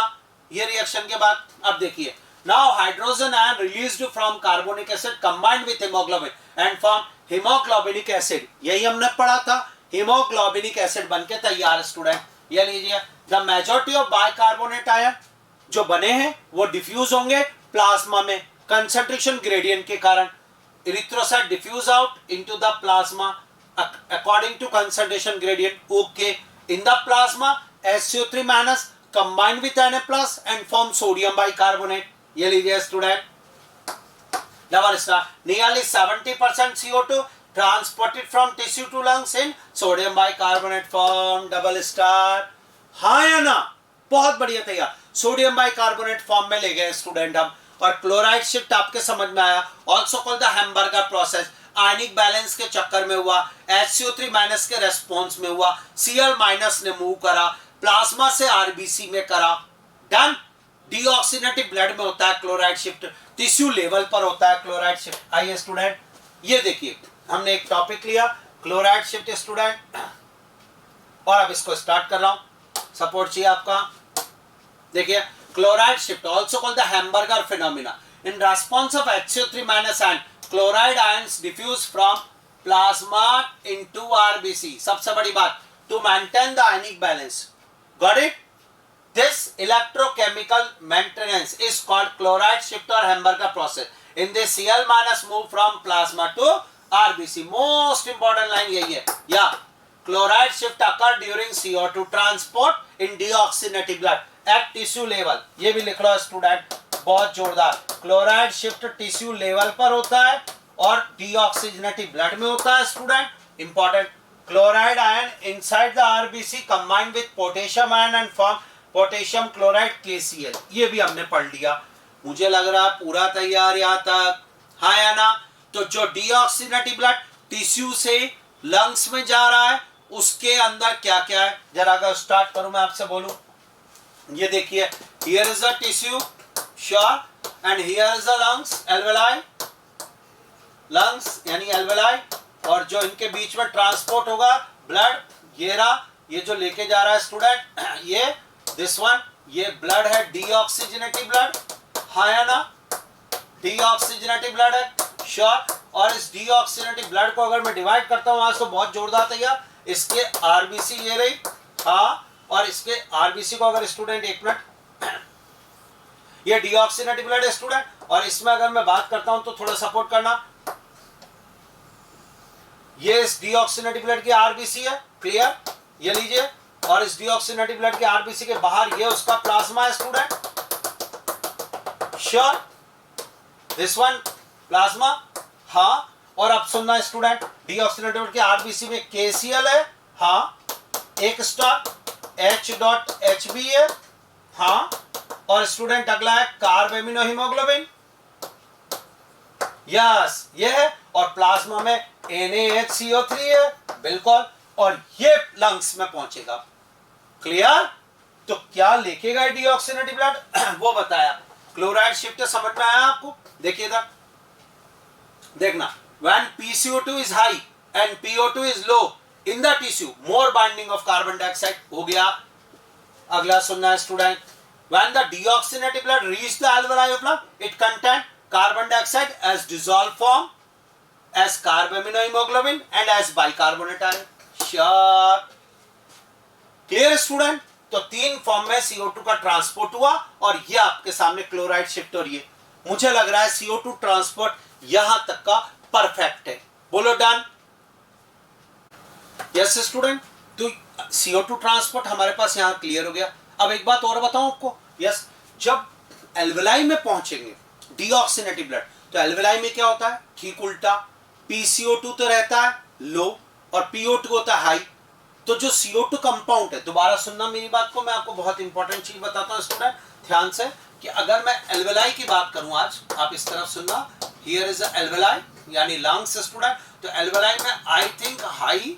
ये रिएक्शन के बाद अब देखिए, now hydrogen ion released from carbonic acid combined with haemoglobin and form haemoglobinic acid. यही हमने पढ़ा था, हीमोग्लोबिनिक एसिड बनके तैयार स्टूडेंट। ये लीजिए, the majority of bicarbonate ion जो बने हैं वो डिफ्यूज होंगे प्लाज्मा में कंसंट्रेशन ग्रेडियंट के कारण। Erythrocyte diffuse out into the plasma according to concentration gradient. Okay, in the plasma HCO3 minus combined with Na+ and form sodium bicarbonate. ये लीजिए student, double star, nearly 70% CO2 transported from tissue to lungs in sodium bicarbonate form. Double star, हाँ या ना? बहुत बढ़िया, तैयार। सोडियम बाइकार्बोनेट फॉर्म में ले गए स्टूडेंट हम। और क्लोराइड शिफ्ट आपके समझ में आया, also called the hamburger process. Ionic balance के चक्कर में हुआ, HCO3 माइनस के रेस्पॉन्स में हुआ, Cl माइनस ने मूव करा, प्लाज्मा से आरबीसी में करा। डन। डीऑक्सीनेटेड ब्लड में होता है क्लोराइड शिफ्ट, टिश्यू लेवल पर होता है क्लोराइड शिफ्ट। आइए स्टूडेंट, ये देखिए हमने एक टॉपिक लिया क्लोराइड शिफ्ट स्टूडेंट, और अब इसको स्टार्ट कर रहा हूं, सपोर्ट चाहिए आपका। देखिए, chloride shift also called the Hamburger phenomena. In response of HCO3 minus and chloride ions diffuse from plasma into RBC. सबसे बड़ी बात, to maintain the ionic balance. Got it? This electrochemical maintenance is called chloride shift और Hamburger process. In this Cl minus move from plasma to RBC. Most important line यही है, या chloride shift occur during CO2 transport in deoxygenated blood at tissue level. ये भी लिख लो स्टूडेंट, बहुत जोरदार। क्लोराइड शिफ्ट टिश्यू लेवल पर होता है और डीऑक्सीजनेटेड ब्लड में होता है student. Important, chloride ion inside the RBC combined with potassium ion and form potassium chloride KCl। ये भी हमने पढ़ लिया। मुझे लग रहा है पूरा तैयार यहाँ तक, हाँ या ना? तो जो डीऑक्सीजनेटेड ब्लड टिश्यू से लंग्स में जा रहा है उसके अंदर क्या क्या है, जरा अगर स्टार्ट करूं मैं आपसे बोलूं। ये देखिए, here is the tissue, sure, and here is the lungs, alveoli, lungs यानी एल्वेलाई, और जो इनके बीच में ट्रांसपोर्ट होगा ब्लड ये रहा, ये जो लेके जा रहा है स्टूडेंट ये दिस वन, ये ब्लड है डीऑक्सीजनेटेड ब्लड, हाँ या ना, डीऑक्सीजनेटेड ब्लड है, श्योर। और इस डीऑक्सीजनेटेड ब्लड को अगर मैं डिवाइड करता हूं आज तो बहुत जोरदार तैयार, इसके आरबीसी ये रही, हाँ, और इसके आरबीसी को अगर स्टूडेंट एक मिनट, ये डीऑक्सीजनेटेड ब्लड है स्टूडेंट, और इसमें अगर मैं बात करता हूं तो थोड़ा सपोर्ट करना, ये इस डीऑक्सीजनेटेड ब्लड की आरबीसी है, क्लियर, ये लीजिए, और इस डीऑक्सीजनेटेड ब्लड के आरबीसी के बाहर ये उसका प्लाज्मा है student, sure, this one plasma, हाँ। और अब सुनना स्टूडेंट, डीऑक्सीजनेटेड ब्लड के आरबीसी में केसीएल है, हाँ, एक स्टॉप H.HB है, हाँ, और स्टूडेंट अगला है कार्ब एमिनो हीमोग्लोबिन, यस ये है, और प्लाज्मा में NaHCO3 है, बिल्कुल, और ये लंग्स में पहुंचेगा, क्लियर। तो क्या लेकेगा डीऑक्सीजनेटेड ब्लड वो बताया, क्लोराइड शिफ्ट समझ में आया आपको, देखिए इधर देखना, when PCO2 is high and PO2 is low in the tissue, more binding of carbon dioxide हो गया। अगला सुनना है student, when the deoxygenated blood reached the alveoli of lung, it contained carbon dioxide as dissolved form, as carbaminohemoglobin and as bicarbonate ion, sure, clear student. तो तीन फॉर्म में CO2 का ट्रांसपोर्ट हुआ, और ये आपके सामने क्लोराइड शिफ्ट हो रही है। मुझे लग रहा है CO2 ट्रांसपोर्ट यहां तक का परफेक्ट है, बोलो डन, यस स्टूडेंट। तो CO2 ट्रांसपोर्ट हमारे पास यहां क्लियर हो गया। अब एक बात और बताऊं आपको, यस, जब एल्वेलाई में पहुंचेंगे डीऑक्सीजनेटेड ब्लड, तो एल्वेलाई में क्या होता है, ठीक उल्टा, PCO2 तो रहता है लो और PO2 होता है हाई। तो जो CO2 कंपाउंड है, दोबारा सुनना मेरी बात को, मैं आपको बहुत इंपॉर्टेंट चीज बताता हूं स्टूडेंट ध्यान से, कि अगर मैं एल्वेलाई की बात करूं आज, आप इस तरफ सुनना, हियर इज एल्वेलाई यानी लंग्स स्टूडेंट, तो एल्वेलाई में आई थिंक हाई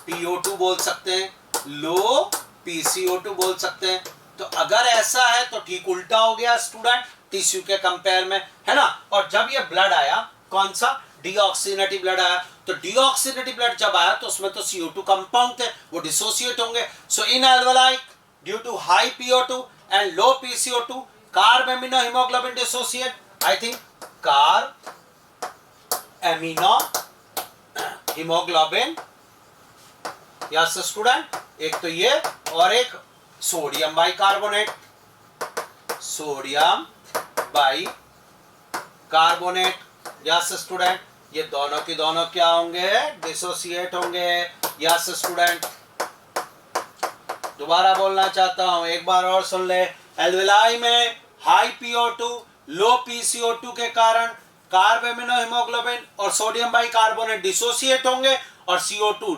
PO2 बोल सकते हैं, लो PCO2 बोल सकते हैं। तो अगर ऐसा है तो ठीक उल्टा हो गया स्टूडेंट टिश्यू के कंपेयर में, है ना। और जब ये ब्लड आया, कौन सा, डीऑक्सीजनेटेड ब्लड आया, तो डीऑक्सीजनेटेड ब्लड जब आया तो उसमें तो CO2 कंपाउंड थे, वो डिसोसिएट होंगे। So in alveoli due to high PO2 and low PCO2 carb amino haemoglobin dissociate, I think carb amino haemoglobin, yes student, एक तो ये और एक sodium bicarbonate, sodium bicarbonate, yes student, ये दोनों की दोनों क्या होंगे, डिसोसिएट होंगे, यस स्टूडेंट। दोबारा बोलना चाहता हूं, एक बार और सुन ले, एल्वेलाई में हाई PO2 लो PCO2 के कारण कार्ब एमिनो हीमोग्लोबिन और सोडियम बाइकार्बोनेट डिसोसिएट होंगे, और CO2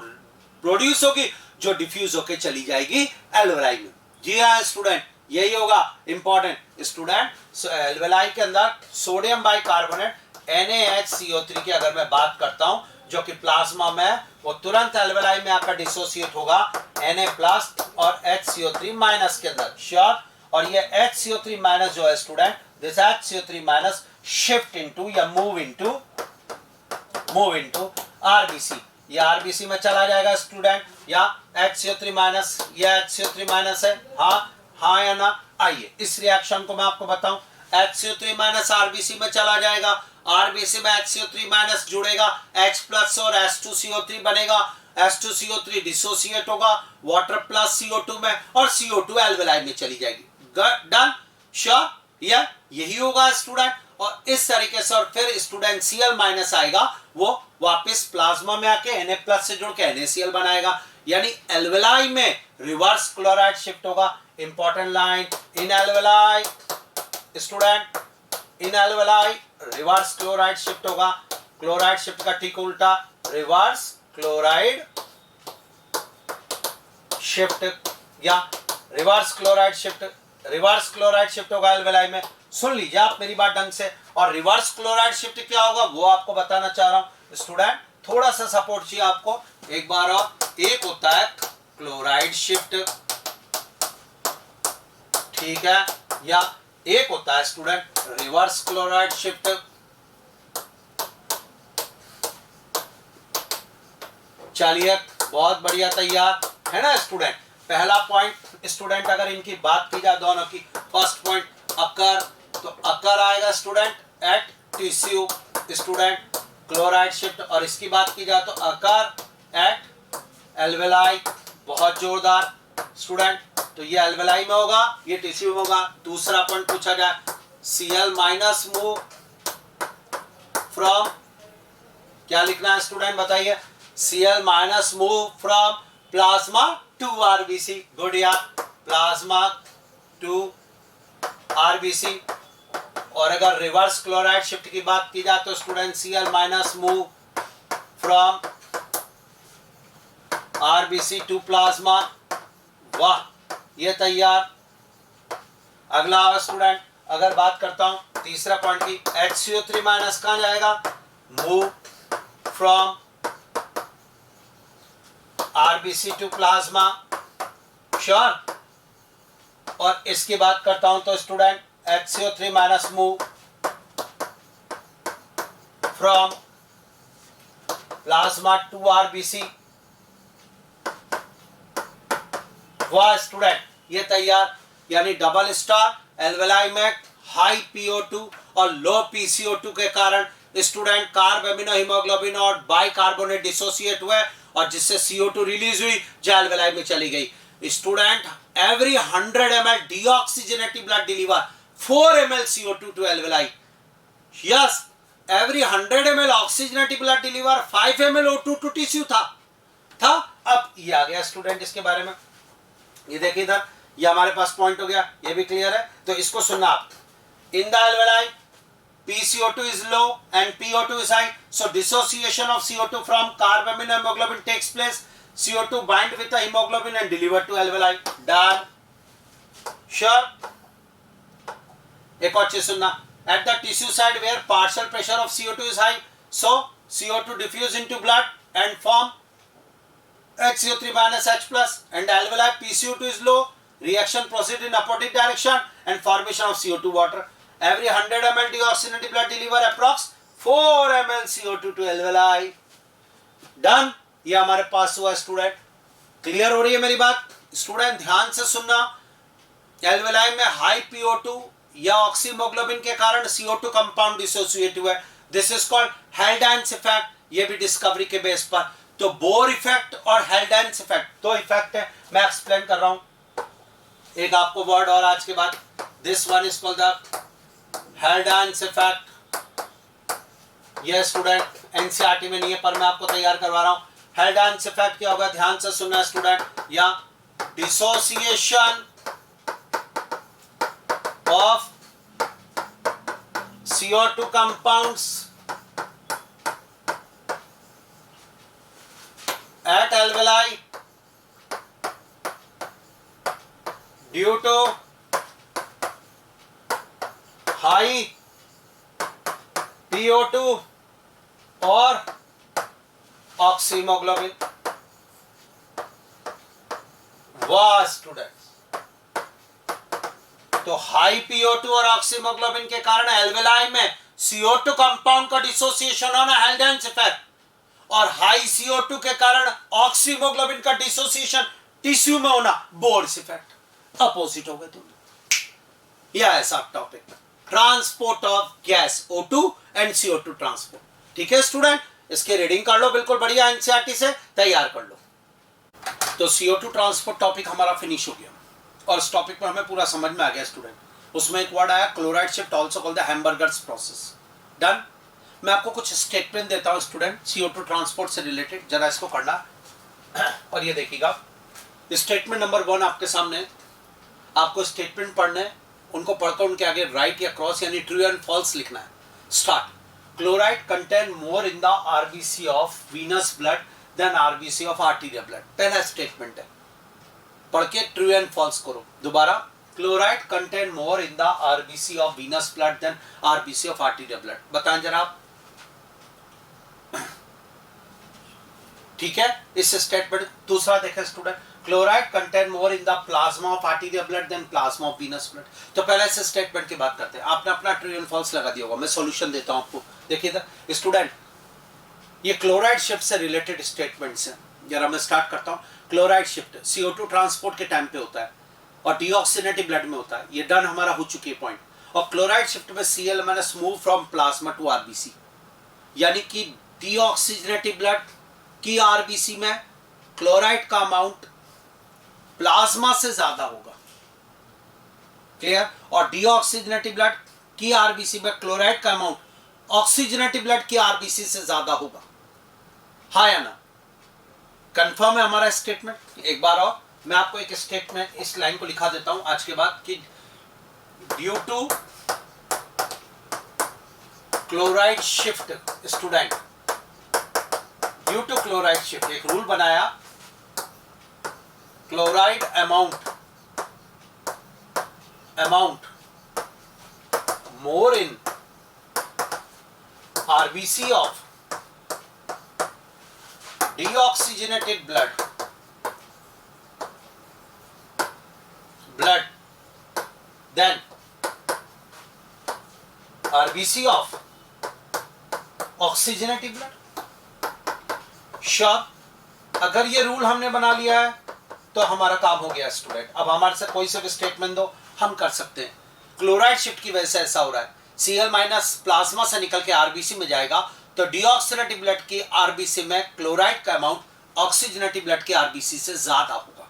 प्रोड्यूस होगी जो डिफ्यूज होके चली जाएगी एल्वेलाई में। जी हाँ स्टूडेंट, यही होगा इंपॉर्टेंट स्टूडेंट। एल्वेलाई के अंदर सोडियम बाइकार्बोनेट NaHCO3 की अगर मैं बात करता हूं, जो कि प्लाज्मा में, वो तुरंत एल्वेलाई में आपका डिसोसिएट होगा Na+ और HCO3- के अंदर, श्योर। और ये HCO3- जो है student, this HCO3- shift into या मूव इनटू RBC, ये RBC में चला जाएगा स्टूडेंट, या HCO3-, ये HCO3- है, हाँ या ना। आइए इस रिएक्शन को मैं आपको बताऊं, HCO3- RBC में चला जाएगा, RBC में HCO3- जुड़ेगा, H+ और H2CO3 बनेगा, H2CO3 डिसोसिएट होगा वाटर प्लस CO2 में, और CO2 एल्वेलाई में चली जाएगी, डन, श्योर, यही होगा स्टूडेंट। और इस तरीके से, और फिर स्टूडेंट Cl- आएगा, वो वापस प्लाज्मा में आके Na+ से जुड़ के NaCl बनाएगा, यानी एल्वेलाई में रिवर्स क्लोराइड शिफ्ट होगा। इंपॉर्टेंट लाइन, इन एल्वेलाई स्टूडेंट, इन एल्वेलाई रिवर्स क्लोराइड शिफ्ट होगा, क्लोराइड शिफ्ट का ठीक उल्टा रिवर्स क्लोराइड शिफ्ट, या रिवर्स क्लोराइड शिफ्ट होगा एल्वेलाई में। सुन लीजिए आप मेरी बात ढंग से, और रिवर्स क्लोराइड शिफ्ट क्या होगा वो आपको बताना चाह रहा हूं स्टूडेंट, थोड़ा सा सपोर्ट चाहिए आपको एक बार और। एक होता है क्लोराइड शिफ्ट, ठीक है, या एक होता है स्टूडेंट रिवर्स क्लोराइड शिफ्ट। चलिए बहुत बढ़िया तैयार है ना स्टूडेंट। पहला पॉइंट स्टूडेंट अगर इनकी बात की जाए दोनों की, फर्स्ट पॉइंट अकर, तो अकर आएगा student at tissue student chloride shift, और इसकी बात की जाए तो अकर एट एल्वेलाई, बहुत जोरदार स्टूडेंट। तो ये एल्वेलाई में होगा, ये टिश्यू में होगा। दूसरा पॉइंट पूछा जाए Cl माइनस मूव फ्रॉम, क्या लिखना है स्टूडेंट बताइए, Cl minus move from plasma to RBC, good यार, प्लाज्मा टू आरबीसी। और अगर रिवर्स क्लोराइड शिफ्ट की बात की जाए तो student Cl minus move from RBC to plasma, वाह ये तैयार। अगला स्टूडेंट अगर बात करता हूं तीसरा पॉइंट की, HCO3 माइनस कहां जाएगा, move from RBC to plasma, sure. और इसकी बात करता हूं तो student HCO3 minus move from plasma to RBC, वाह स्टूडेंट ये तैयार। यानी डबल स्टार एल्वेलाई में हाई PO2 और लो PCO2 के कारण स्टूडेंट कार्ब एमिनो हीमोग्लोबिन और बाइकार्बोनेट डिसोसिएट हुए, और जिससे CO2 रिलीज हुई जो एल्वेलाई में चली गई। Student every 100 ml deoxygenated blood deliver 4 ml CO2 to alveoli, yes every 100 ml oxygenated blood deliver 5 ml O2 to tissue था। अब ये आ गया स्टूडेंट इसके बारे में, ये देखिए इधर, ये हमारे पास पॉइंट हो गया, ये भी क्लियर है। तो इसको सुनना आप, in the alveoli PCO2 is low and PO2 is high, so dissociation of CO2 from carb amino hemoglobin takes place. CO2 bind with the hemoglobin and delivered to alveoli. Done. Sure. एक और चीज सुनना, at the tissue side where partial pressure of CO2 is high, so CO2 diffuse into blood and form HCO3 minus H plus, and alveoli PCO2 is low, reaction proceed in opposite direction and formation of CO2 water. Every 100 ml deoxygenated blood deliver approx 4 ml CO2 to alveoli. Done. ये हमारे पास हुआ स्टूडेंट, क्लियर हो रही है मेरी बात स्टूडेंट, ध्यान से सुनना। एल्वेलाई में हाई PO2 या ऑक्सीमोग्लोबिन के कारण CO2 कंपाउंड डिसोसिएट हुआ है, दिस इज कॉल्ड हेल्डेंस इफेक्ट, ये भी डिस्कवरी के बेस पर। तो बोर इफेक्ट और हेल्डेंस इफेक्ट दो इफेक्ट है, मैं एक्सप्लेन कर रहा हूं। एक आपको वर्ड और आज के बाद, this one is called the Haldane's effect. ये स्टूडेंट एनसीईआरटी में नहीं है पर मैं आपको तैयार करवा रहा हूं। हेल्डेंस इफेक्ट क्या होगा, ध्यान से सुनना स्टूडेंट, या dissociation of CO2 compounds at alveoli due to high PO2 और ऑक्सीमोग्लोबिन। वाह स्टूडेंट्स, तो हाई PO2 और ऑक्सीमोग्लोबिन के कारण एल्वेलाई में CO2 कंपाउंड का डिसोसिएशन होना हेल्डेंस इफेक्ट, और हाई CO2 के कारण ऑक्सीमोग्लोबिन का डिसोसिएशन टिश्यू में होना बोर्स इफेक्ट। अपोजिट हो गए तुम। यह ऐसा topic, transport of gas O2 and CO2 transport. ठीक है स्टूडेंट, इसके रीडिंग कर लो बिल्कुल बढ़िया, एनसीईआरटी से तैयार कर लो। तो CO2 ट्रांसपोर्ट टॉपिक हमारा फिनिश हो गया और इस टॉपिक में हमें पूरा समझ में आ गया स्टूडेंट। उसमें एक वर्ड आया chloride shift, also called the Hamburger's process. Done. मैं आपको कुछ स्टेटमेंट देता हूं स्टूडेंट CO2 ट्रांसपोर्ट से रिलेटेड, जरा इसको पढ़ना और ये देखिएगा। स्टेटमेंट नंबर 1 आपके सामने, आपको स्टेटमेंट पढ़ने, उनको पढ़कर उनके आगे राइट या क्रॉस यानी ट्रू एंड फॉल्स लिखना है। Start. Chloride content more in the RBC of venous blood than RBC of arterial blood. पहला स्टेटमेंट है, पढ़ के ट्रू एंड फॉल्स करो। दोबारा, chloride content more in the RBC of venous blood than RBC of arterial blood. बताएं जरा आप। ठीक है, इस स्टेटमेंट। दूसरा देखें student, chloride content more in the plasma of arterial blood than plasma of venous blood. तो पहले इस स्टेटमेंट की बात करते हैं। आपने अपना ट्रू एंड फॉल्स लगा दिया होगा, मैं सॉल्यूशन देता हूं आपको। देखिए स्टूडेंट, ये क्लोराइड शिफ्ट से रिलेटेड स्टेटमेंट्स हैं। जरा मैं स्टार्ट करता हूँ। क्लोराइड शिफ्ट CO2 ट्रांसपोर्ट के टाइम पे होता है और डीऑक्सीजनेटेड ब्लड में होता है, ये डन हमारा हो चुकी है पॉइंट। और क्लोराइड शिफ्ट में Cl- move from plasma to RBC, यानी कि डीऑक्सीजनेटेड ब्लड की आरबीसी में क्लोराइड का अमाउंट प्लाज्मा से ज्यादा होगा, क्लियर। और डीऑक्सीजनेटेड ब्लड की आरबीसी में क्लोराइड का अमाउंट ऑक्सीजनेटेड ब्लड की आरबीसी से ज्यादा होगा, हाँ या ना? कंफर्म है हमारा स्टेटमेंट? एक बार और मैं आपको एक स्टेटमेंट, इस लाइन को लिखा देता हूं आज के बाद कि due to chloride shift, student due to chloride shift एक रूल बनाया, chloride amount more in RBC of deoxygenated blood then RBC of oxygenated blood। Sure? अगर ये रूल हमने बना लिया है तो हमारा काम हो गया स्टूडेंट। अब हमारे से कोई से भी स्टेटमेंट दो, हम कर सकते हैं। क्लोराइड शिफ्ट की वजह से ऐसा हो रहा है, Cl- प्लाज्मा से निकल के आरबीसी में जाएगा, तो डीऑक्सीजनेटेड ब्लड की आरबीसी में क्लोराइड का अमाउंट ऑक्सीजनेटेड ब्लड की आरबीसी से ज्यादा होगा।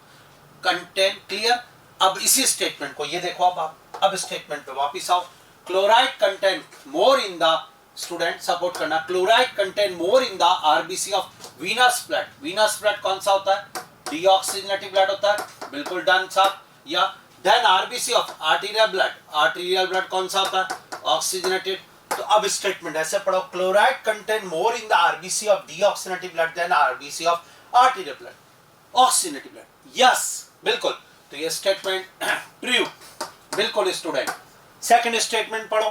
Content clear? अब इसी स्टेटमेंट को ये देखो, अब स्टेटमेंट पे वापस आओ। Chloride content more in the, student support करना, chloride content more in the RBC of venous blood. Venous blood कौन सा होता है? डीऑक्सीजनेटेड ब्लड होता है, बिल्कुल डन साहब। या than RBC of arterial blood, arterial blood कौन सा होता है? ऑक्सीजनेटेड। तो अब स्टेटमेंट ऐसे पढ़ो, chloride content more in the RBC of deoxygenated blood than RBC of arterial blood, oxygenated blood. Yes, बिल्कुल। तो ये स्टेटमेंट ट्रू, बिल्कुल स्टूडेंट। सेकंड स्टेटमेंट पढ़ो,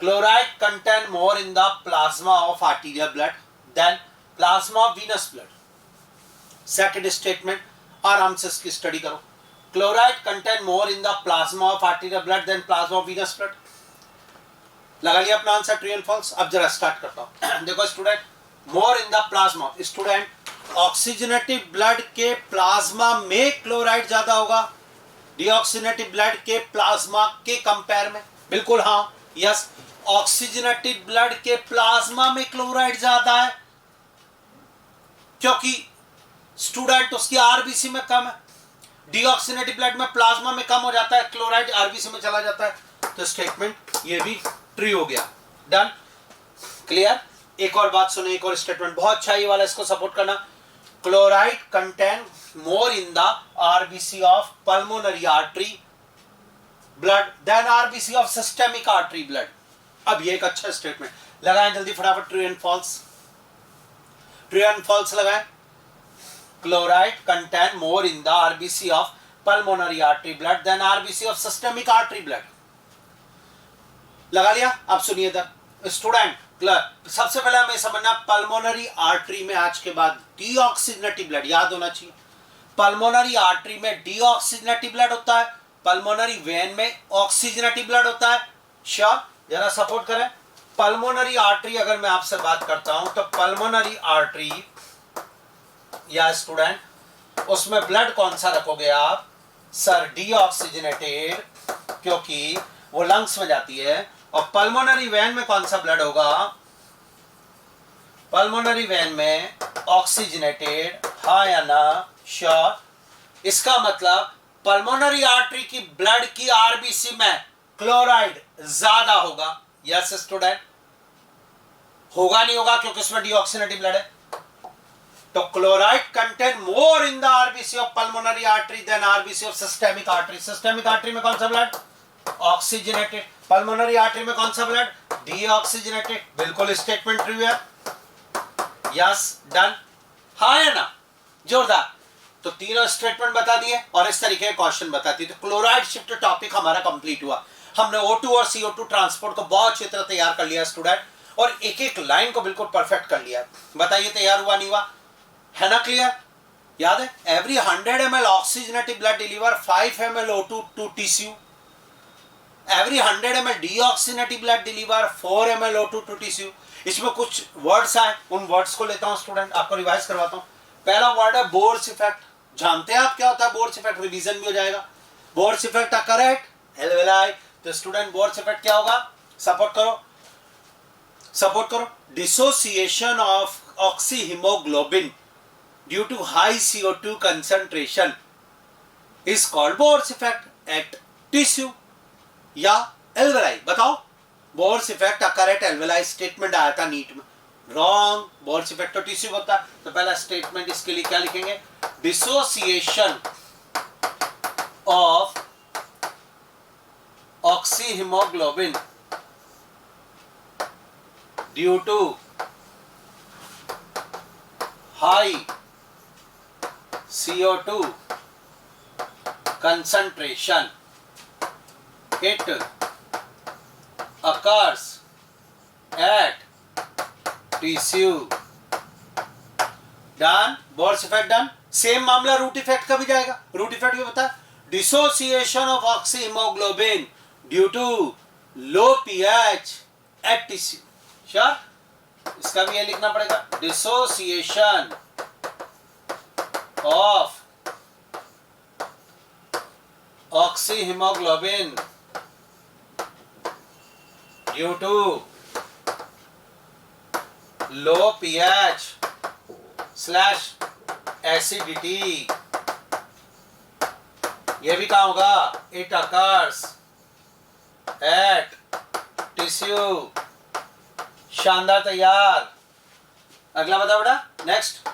chloride content more in the plasma of arterial blood than plasma of venous blood. Second statement आराम से इसकी स्टडी करो। Chloride content more in the plasma of arterial blood than plasma of venous blood. लगा लिया अपना आंसर, ट्रू एंड फॉल्स? अब जरा स्टार्ट करता हूं। देखो student, more in the plasma, student oxygenated blood के प्लाज्मा में क्लोराइड ज्यादा होगा डीऑक्सीजनेटेड ब्लड के प्लाज्मा के कंपेयर में। बिल्कुल हाँ, यस, ऑक्सीजनेटेड ब्लड के प्लाज्मा में क्लोराइड ज्यादा है क्योंकि स्टूडेंट उसकी आरबीसी में कम है। डीऑक्सीजनेटेड ब्लड में प्लाज्मा में कम हो जाता है, क्लोराइड आरबीसी में चला जाता है। तो स्टेटमेंट ये भी ट्रू हो गया, डन, क्लियर। एक और बात सुनो, एक और स्टेटमेंट बहुत अच्छा, ये वाला इसको सपोर्ट करना। Chloride content more in the RBC of pulmonary artery blood than RBC of systemic artery blood. अब ये एक अच्छा स्टेटमेंट, लगाएं जल्दी फटाफट, true and false, true and false लगाएं। Chloride content more in the RBC of pulmonary artery blood than RBC of systemic artery blood. लगा लिया? अब सुनिए इधर स्टूडेंट, सबसे पहले हमें समझना, पल्मोनरी आर्टरी में आज के बाद डीऑक्सीजनेटेड ब्लड याद होना चाहिए। पल्मोनरी आर्टरी में डीऑक्सीजनेटेड ब्लड होता है, पल्मोनरी वेन में ऑक्सीजनेटेड ब्लड होता है। श्योर? जरा सपोर्ट करें। पल्मोनरी आर्टरी अगर मैं आपसे बात करता हूं तो पल्मोनरी आर्टरी या स्टूडेंट, उसमें ब्लड कौन सा रखोगे आप? सर डीऑक्सीजनेटेड, क्योंकि वो लंग्स में जाती है। और पल्मोनरी वेन में कौन सा ब्लड होगा? पल्मोनरी वेन में ऑक्सीजनेटेड, हाँ या ना? श्योर। इसका मतलब पल्मोनरी आर्टरी की ब्लड की आरबीसी में क्लोराइड ज्यादा होगा। यस स्टूडेंट, होगा नहीं होगा क्योंकि उसमें डीऑक्सीजनेटेड ब्लड है। तो chloride content more in the RBC of pulmonary artery than RBC of systemic artery. Systemic artery में कौन सा ब्लड? ऑक्सीजनेटेड। पल्मोनरी आर्टरी में कौन सा ब्लड? डीऑक्सीजनेटेड। बिल्कुल स्टेटमेंट ट्रू है, यस, डन, हाँ या ना? जोरदार। तो तीनों स्टेटमेंट बता दिए और इस तरीके के क्वेश्चन बताती। तो क्लोराइड शिफ्ट टॉपिक हमारा कंप्लीट हुआ। हमने O2 और CO2 ट्रांसपोर्ट को बहुत अच्छी तरह तैयार कर लिया स्टूडेंट, और एक एक लाइन को बिल्कुल परफेक्ट कर लिया। बताइए तैयार हुआ नहीं हुआ? है ना क्लियर? याद है, every 100 ml oxygenated blood deliver 5 ml O2 to tissue, every 100 ml deoxygenated blood deliver 4 ml O2 to tissue. इसमें कुछ वर्ड्स आए, उन वर्ड्स को लेता हूं स्टूडेंट, आपको रिवाइज करवाता हूं। पहला वर्ड है बोर्स इफेक्ट। जानते हैं आप क्या होता है बोर्स इफेक्ट? रिवीजन भी हो जाएगा। Bohr's effect occur at alveoli. तो स्टूडेंट बोर्स इफेक्ट क्या होगा? सपोर्ट करो। Dissociation of oxyhaemoglobin due to high CO2 concentration is called Bohr's effect at tissue या एल्वेलाई। बताओ, Bohr's effect occur at alveoli statement आया था नीट में। रॉन्ग, बोर्स इफेक्ट तो टिश्यू होता है। तो पहला स्टेटमेंट इसके लिए क्या लिखेंगे? Dissociation of oxyhaemoglobin due to high CO2 concentration it occurs at tissue। Done, Bohr's effect done. Same मामला रूट इफेक्ट का भी जाएगा। रूट इफेक्ट भी बता, dissociation of oxyhaemoglobin due to low pH at tissue. Sure, इसका भी ये लिखना पड़ेगा, dissociation of oxyhaemoglobin due to low pH / acidity. ये भी कहाँ होगा? It occurs at tissue. शानदार, तैयार। अगला बताओ बेटा, नेक्स्ट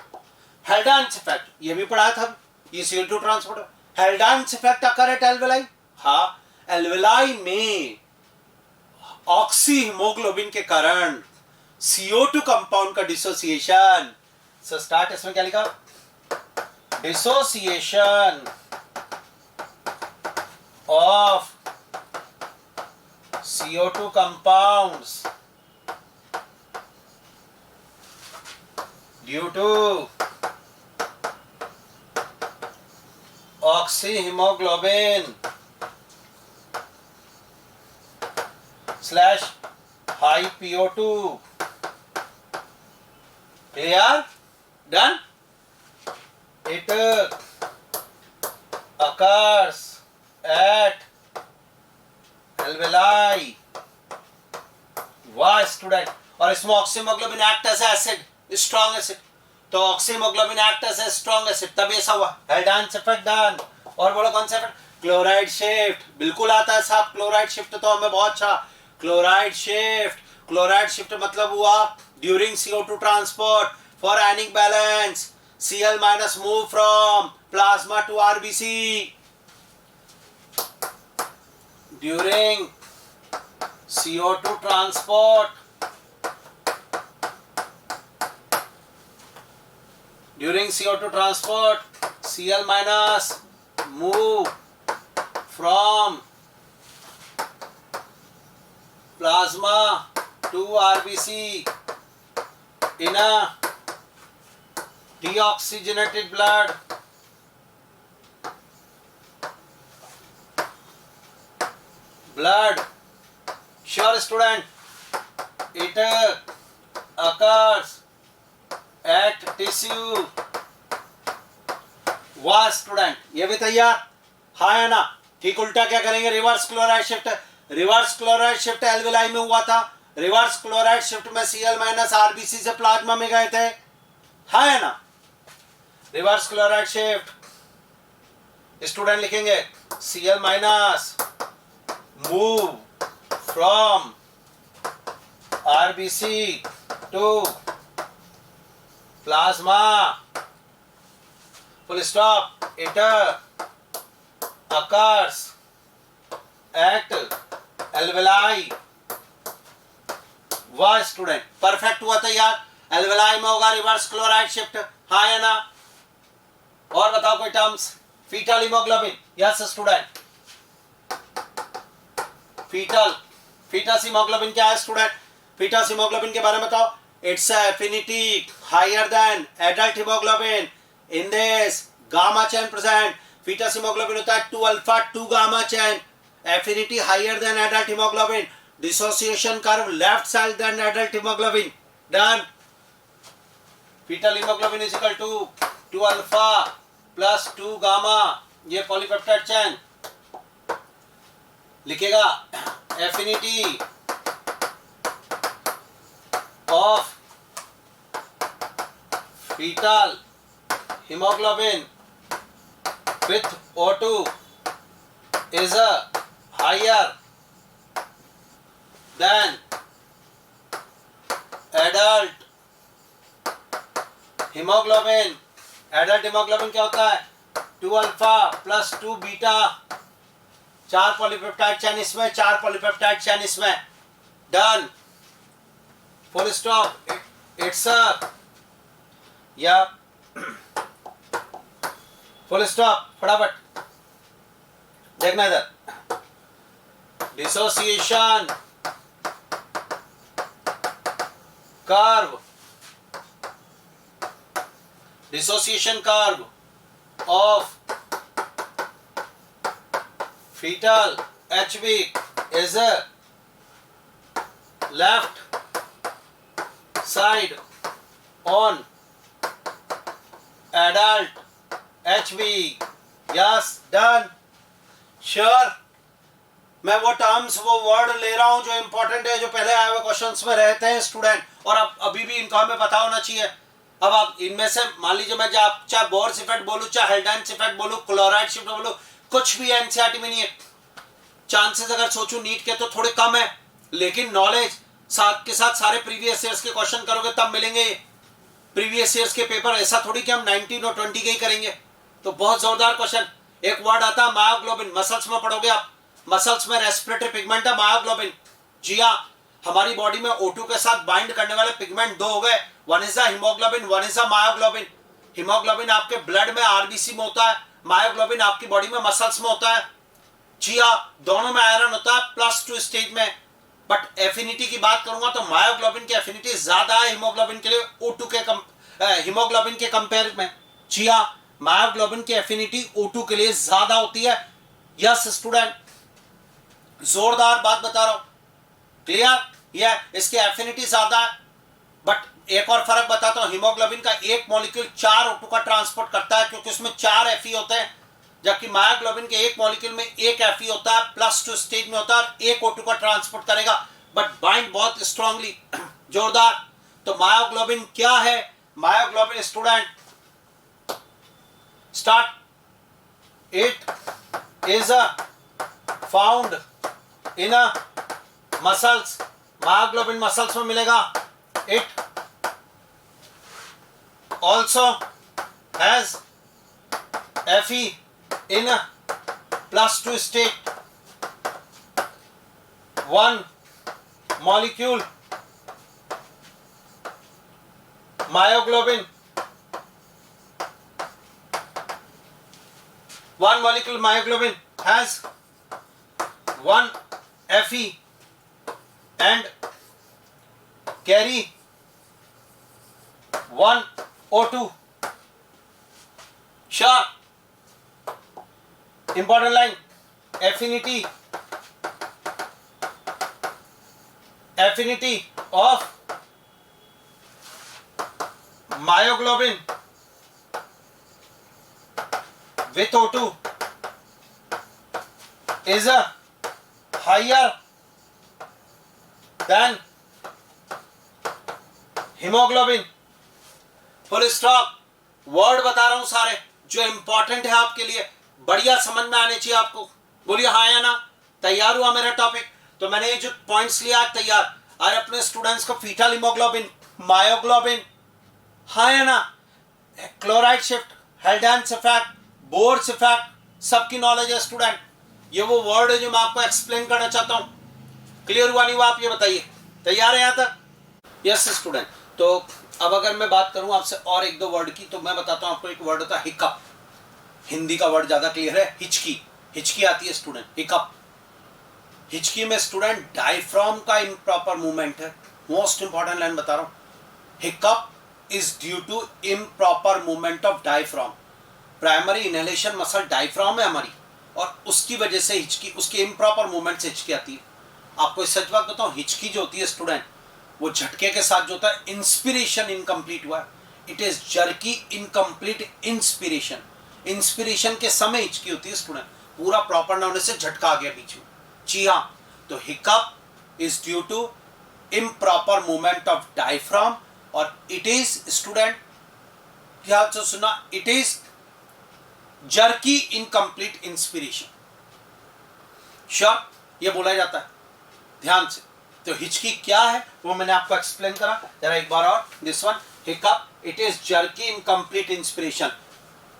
हेल्डान्स इफेक्ट। ये भी पढ़ा था, ये CO2 transporter. Haldane's effect occur at alveoli. हाँ, एल्वेलाई में ऑक्सीहीमोग्लोबिन के कारण CO2 कंपाउंड का डिसोसिएशन। सो स्टार्ट, इसमें क्या लिखा? Dissociation of CO2 compounds due to oxyhaemoglobin / high PO2। Clear? Done. It occurs at alveoli. वाह स्टूडेंट। और इसमें oxyhaemoglobin act as acid, strong acid. तो oxyhaemoglobin act as strong acid, तभी ऐसा हुआ। Haldane's effect done. और बोलो कौन सा इफेक्ट? Chloride shift. बिल्कुल आता है साहब, क्लोराइड शिफ्ट तो हमें बहुत अच्छा। क्लोराइड शिफ्ट मतलब हुआ during CO2 transport for ionic balance. Cl- move from plasma to RBC during CO2 transport Cl- move from plasma to RBC in a deoxygenated blood. Sure student, it occurs at tissue. वाह स्टूडेंट, ये भी तैयार? हाँ है ना? ठीक उल्टा क्या करेंगे? रिवर्स क्लोराइड शिफ्ट एल्वेलाई में हुआ था। रिवर्स क्लोराइड शिफ्ट में Cl- RBC से प्लाज्मा में गए थे। हाँ है ना? रिवर्स क्लोराइड शिफ्ट स्टूडेंट लिखेंगे Cl- move from RBC to plasma, full stop. It occurs at alveoli. वाह स्टूडेंट, परफेक्ट हुआ तैयार। एल्वेलाई में होगा रिवर्स क्लोराइड शिफ्ट। हाँ या ना? और बताओ कोई terms? Fetal haemoglobin. Yes student, fetus haemoglobin क्या है स्टूडेंट? फीटस हीमोग्लोबिन के बारे में बताओ। It's affinity higher than adult haemoglobin in this gamma chain present. Fetus haemoglobin होता है 2 alpha 2 gamma chain, affinity higher than adult haemoglobin, dissociation curve left side than adult haemoglobin. Done. Fetal haemoglobin is equal to 2 alpha plus 2 gamma, ये पॉलीपेप्टाइड चेन लिखेगा affinity of fetal hemoglobin with O2 is a higher than adult hemoglobin. adult hemoglobin क्या होता है? 2 alpha plus 2 beta, 4 polypeptide chain इसमें, 4 पॉलीपेप्टाइड चेन इसमें, done, full stop. It's a या फुल स्टॉप. फटाफट देखना इधर. Dissociation curve, dissociation curve of fetal HB is a left side on adult HB. Yes, done. Sure. मैं वो टर्म्स वो वर्ड ले रहा हूं जो इंपॉर्टेंट है, जो पहले आए हुए क्वेश्चंस में रहते हैं स्टूडेंट, और अब अभी भी इनको हमें पता होना चाहिए. अब आप इनमें से मान लीजिए मैं चाहे बोर्स इफेक्ट बोलूं, चाहे हेल्डेंस इफेक्ट बोलूं, क्लोराइड शिफ्ट बोलूं, कुछ भी एनसीईआरटी में नहीं है. चांसेस अगर सोचूं नीट के तो थोड़े कम है, लेकिन नॉलेज साथ के साथ सारे प्रीवियस ईयर्स के क्वेश्चन करोगे तब मिलेंगे. प्रीवियस ईयर्स के पेपर ऐसा थोड़ी कि हम 19 और 20 के ही करेंगे. तो बहुत जोरदार क्वेश्चन. एक वर्ड आता है मायोग्लोबिन, मसल्स में पढ़ोगे आप. मसल्स में रेस्पिरेटरी पिगमेंट है मायोग्लोबिन. जी हाँ, हमारी बॉडी में O2 के साथ बाइंड करने वाले पिगमेंट दो हो गए. One is the haemoglobin, one is the myoglobin. Haemoglobin आपके ब्लड में आरबीसी में होता है, मायोग्लोबिन आपकी बॉडी में मसल्स में होता है. जी हाँ, दोनों में आयरन होता है +2 स्टेज में. बट एफिनिटी की बात करूंगा तो मायोग्लोबिन की एफिनिटी ज्यादा है हीमोग्लोबिन के लिए O2 के हीमोग्लोबिन के कंपेयर में. जी हाँ, मायोग्लोबिन की एफिनिटी O2 के लिए ज्यादा होती है. यस स्टूडेंट, जोरदार बात बता रहा हूं. क्लियर? ये इसकी एफिनिटी ज्यादा है. बट एक और फर्क बताता हूं, हीमोग्लोबिन का एक मॉलिक्यूल 4 O2 का ट्रांसपोर्ट करता है, क्योंकि उसमें 4 Fe होते हैं, जबकि मायोग्लोबिन के एक मॉलिक्यूल में एक Fe होता है, +2 स्टेज में होता है, एक O2 का ट्रांसपोर्ट करेगा, बट बाइंड बहुत स्ट्रांगली. जोरदार. तो मायोग्लोबिन क्या है? Myoglobin student start. It is a found in a muscles. Myoglobin muscles में मिलेगा. It also has Fe in a +2 state. One molecule myoglobin. One molecule myoglobin has one Fe and carry one O2. Sure. Important line. Affinity of myoglobin with O2 is a higher than hemoglobin. Full stop. Word बता रहा हूं सारे जो इंपॉर्टेंट है आपके लिए, बढ़िया समझ में आने चाहिए आपको. बोलिए हाँ या ना. तैयार हुआ मेरा टॉपिक? तो मैंने ये जो पॉइंट्स लिया तैयार. और अपने स्टूडेंट्स को फीटल हीमोग्लोबिन, मायोग्लोबिन, हाँ या ना, chloride shift, Haldane's effect, Bohr's effect, सबकी नॉलेज है स्टूडेंट. ये वो वर्ड है जो मैं आपको एक्सप्लेन करना चाहता हूँ. क्लियर हुआ नहीं हुआ आप ये बताइए. तैयार है यहाँ तक? Yes student. तो अब अगर मैं बात करूं आपसे और एक दो वर्ड की, तो मैं बताता हूं आपको. एक वर्ड होता है हिकअप. हिंदी का वर्ड ज्यादा क्लियर है. हिचकी. हिचकी आती है स्टूडेंट. हिकअप. हिचकी में स्टूडेंट डायफ्राम का इम्प्रॉपर मूवमेंट है. मोस्ट इंपॉर्टेंट लाइन बता रहा हूं. Hiccup is due to improper movement of diaphragm. Primary inhalation muscle diaphragm है हमारी, और उसकी वजह से हिचकी, उसके इम्प्रॉपर मूवमेंट से हिचकी आती है. आपको सच बात बताऊं, हिचकी जो होती है स्टूडेंट, वो झटके के साथ जो होता है, इंस्पिरेशन इनकम्प्लीट हुआ है. It is jerky incomplete inspiration. Inspiration के समय हिचकी होती है स्टूडेंट, पूरा प्रॉपर ना होने से झटका आ गया बीच में। जी हाँ, तो hiccup is due to improper movement of diaphragm, और इट इज स्टूडेंट ध्यान से सुना, it is jerky incomplete inspiration. Sure, ये बोला जाता है ध्यान से। तो हिचकी क्या है वो मैंने आपको एक्सप्लेन करा, जरा एक बार और। This one hiccup, it is jerky incomplete inspiration.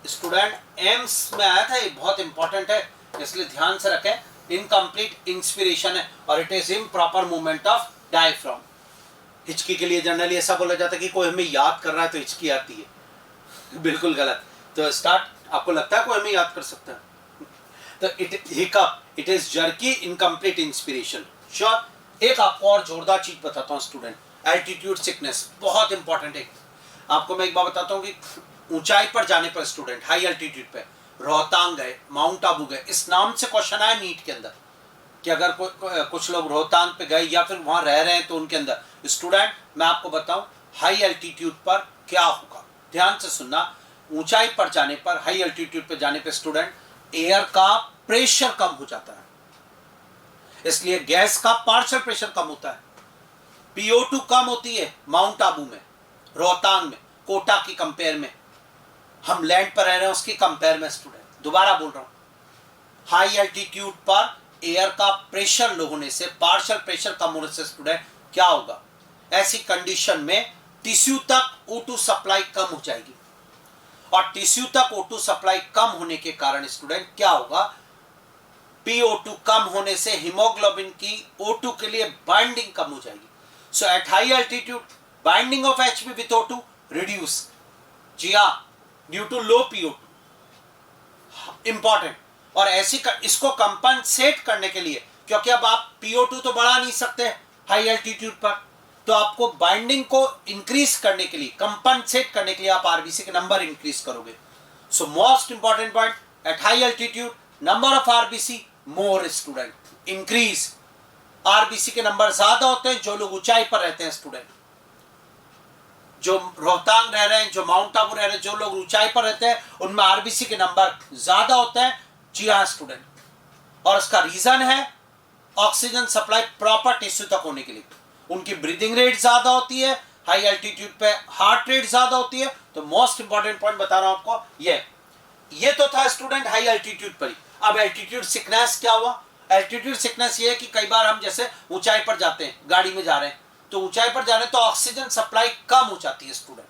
Student AIIMS में आया था, ये बहुत इंपॉर्टेंट है इसलिए ध्यान से रखें। इनकम्प्लीट इंस्पिरेशन है और it is improper movement of diaphragm. हिचकी के लिए जनरली ऐसा बोला जाता है कि कोई हमें याद कर रहा है तो हिचकी आती है, बिल्कुल गलत। तो स्टार्ट, आपको लगता है कोई हमें याद कर सकता है? तो it hiccup, it is jerky incomplete inspiration. Sure, एक आपको और जोरदार चीज बताता हूँ स्टूडेंट, एल्टीट्यूड सिकनेस बहुत इंपॉर्टेंट है। आपको मैं एक बार बताता हूँ कि ऊंचाई पर जाने पर स्टूडेंट, हाई एल्टीट्यूड पे रोहतांग गए, माउंट आबू गए, इस नाम से क्वेश्चन आया नीट के अंदर कि अगर कुछ लोग रोहतांग पे गए या फिर वहां रह रहे हैं तो उनके अंदर। स्टूडेंट मैं आपको बताऊं हाई एल्टीट्यूड पर क्या होगा, ध्यान से सुनना। ऊंचाई पर जाने पर, हाई एल्टीट्यूड पे जाने पर स्टूडेंट एयर का प्रेशर कम हो जाता है, इसलिए गैस का पार्शियल प्रेशर कम होता है। PO2 कम होती है माउंट आबू में, रोहतांग में, कोटा की कंपेयर में, हम लैंड पर रह रहे हैं उसकी कंपेयर में। स्टूडेंट दोबारा बोल रहा हूं, हाई एल्टीट्यूड पर एयर का प्रेशर लो होने से, पार्शियल प्रेशर कम होने से स्टूडेंट क्या होगा, ऐसी कंडीशन में टिश्यू तक O2 सप्लाई कम हो जाएगी, और टिश्यू तक O2 सप्लाई कम होने के कारण स्टूडेंट क्या होगा, PO2 कम होने से हीमोग्लोबिन की O2 के लिए बाइंडिंग कम हो जाएगी। So at high altitude binding of Hb with O2 reduce, जी हाँ, due to low PO2, important. और ऐसी इसको कंपनसेट करने के लिए, क्योंकि अब आप PO2 तो बढ़ा नहीं सकते हाई एल्टीट्यूड पर, तो आपको बाइंडिंग को इंक्रीज करने के लिए, कंपनसेट करने के लिए आप आरबीसी के नंबर इंक्रीज करोगे। So most important point, eight high altitude number of RBC more student increase. RBC के नंबर ज्यादा होते हैं जो लोग ऊंचाई पर रहते हैं स्टूडेंट, जो रोहतांग रह रहे हैं, जो माउंट आबू रह रहे हैं, जो लोग ऊंचाई पर रहते हैं उनमें आरबीसी के नंबर ज्यादा होते हैं। जी हाँ स्टूडेंट, और इसका रीजन है ऑक्सीजन सप्लाई प्रॉपर टिश्यू तक होने के लिए। उनकी ब्रीदिंग रेट ज्यादा होती है, हाई एल्टीट्यूड पे हार्ट रेट ज्यादा होती है। तो मोस्ट इंपॉर्टेंट पॉइंट बता रहा हूं आपको, ये तो था स्टूडेंट हाई एल्टीट्यूड पर ही। अब एल्टीट्यूड सिकनेस क्या हुआ? एल्टीट्यूड सिकनेस ये है कि कई बार हम जैसे ऊंचाई पर जाते हैं, गाड़ी में जा रहे हैं, तो ऊंचाई पर जा रहे हैं तो ऑक्सीजन सप्लाई कम हो जाती है स्टूडेंट,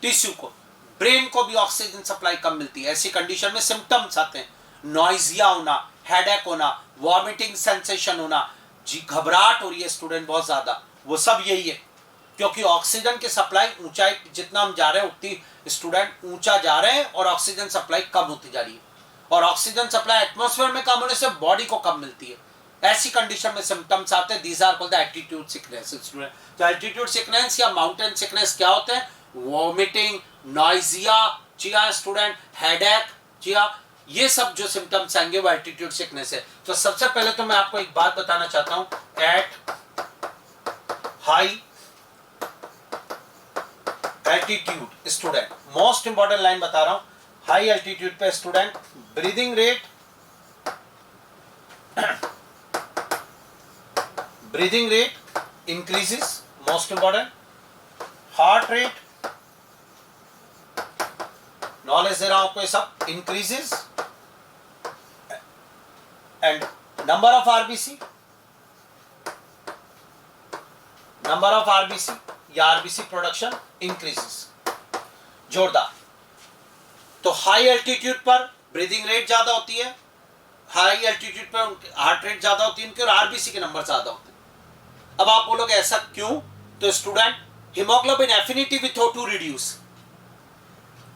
टिश्यू को, ब्रेन को भी ऑक्सीजन सप्लाई कम मिलती है। ऐसी कंडीशन में सिम्टम्स आते हैं, नॉइजिया होना, हेडेक होना, वॉमिटिंग सेंसेशन होना, जी घबराहट हो रही है स्टूडेंट बहुत ज्यादा, वो सब यही है क्योंकि ऑक्सीजन की सप्लाई ऊंचाई जितना हम जा रहे हैं उतनी स्टूडेंट ऊंचा जा रहे हैं और ऑक्सीजन सप्लाई कम होती जा रही है, और ऑक्सीजन सप्लाई एटमॉस्फेयर में कम होने से बॉडी को कम मिलती है। ऐसी कंडीशन में सिम्टम्स आते हैं, these are called the altitude sickness student. तो एल्टीट्यूड सिकनेस या माउंटेन सिकनेस क्या होते हैं? वॉमिटिंग, नॉइजिया, जी हाँ स्टूडेंट, हेडेक, जी हाँ, ये सब जो सिम्टम्स आएंगे वो एल्टीट्यूड सिकनेस है। तो सबसे पहले तो मैं आपको एक बात बताना चाहता हूं, at high altitude student, most important line बता रहा हूं, हाई एल्टीट्यूड पे student breathing rate, breathing rate increases, most important, heart rate, knowledge दे रहा हूं आपको, ये सब increases, and number of RBC, number of RBC या आरबीसी प्रोडक्शन इंक्रीजेस, जोरदार। तो हाई एल्टीट्यूड पर ब्रीदिंग रेट ज्यादा होती है, हाई एल्टीट्यूड पर हार्ट रेट ज्यादा होती है उनके, और आरबीसी के नंबर ज्यादा होते हैं। अब आप बोलोगे ऐसा क्यों? तो student haemoglobin affinity with O2 reduce,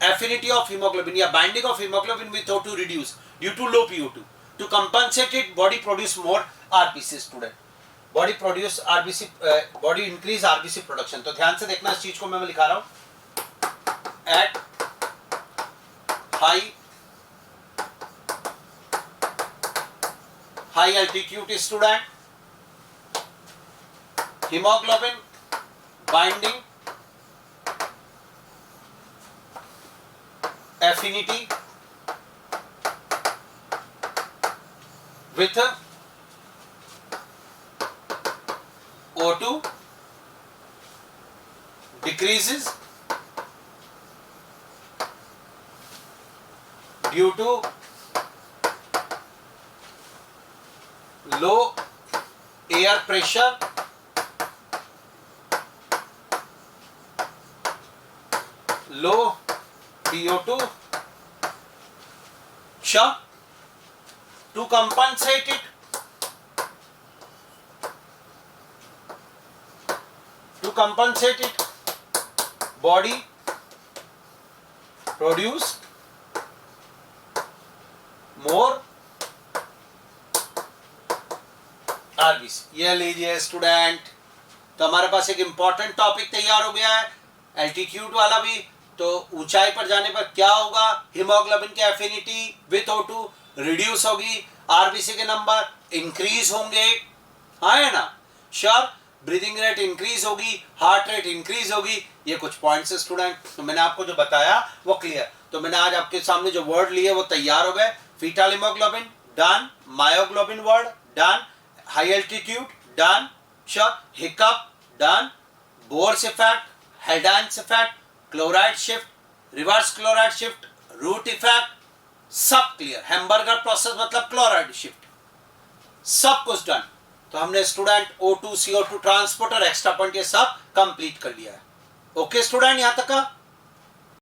affinity of hemoglobin या binding of hemoglobin with O2 reduce due to low PO2. To compensate it, body produce more RBC student. Body produce RBC, body increase RBC production. तो ध्यान से देखना इस चीज को मैं लिखा रहा हूं, at high altitude student, hemoglobin binding affinity with O2 decreases due to low air pressure low PO2. Sure. To compensate it, body produce more RBC. ये लीजिए स्टूडेंट, तो हमारे पास एक इंपॉर्टेंट टॉपिक तैयार हो गया है, एल्टीट्यूड वाला भी। तो ऊंचाई पर जाने पर क्या होगा, हीमोग्लोबिन की एफिनिटी विथ O2 रिड्यूस होगी, आरबीसी के नंबर इंक्रीज होंगे, हाँ है ना। श्योर, ब्रीदिंग रेट इंक्रीज होगी, हार्ट रेट इंक्रीज होगी। ये कुछ पॉइंट्स है स्टूडेंट, तो मैंने आपको जो बताया वो क्लियर। तो मैंने आज आपके सामने जो वर्ड लिए वो तैयार हो गए। Foetal haemoglobin done, myoglobin word done, high altitude done, sure, hiccup done, Bohr's effect, Haldane's effect, chloride shift, reverse chloride shift, Root effect, सब क्लियर। हैमबर्गर प्रोसेस मतलब क्लोराइड शिफ्ट, सब कुछ डन। तो हमने स्टूडेंट O2 CO2 ट्रांसपोर्ट और एक्स्ट्रा पॉइंट ये सब कंप्लीट कर लिया है। ओके स्टूडेंट, यहां तक का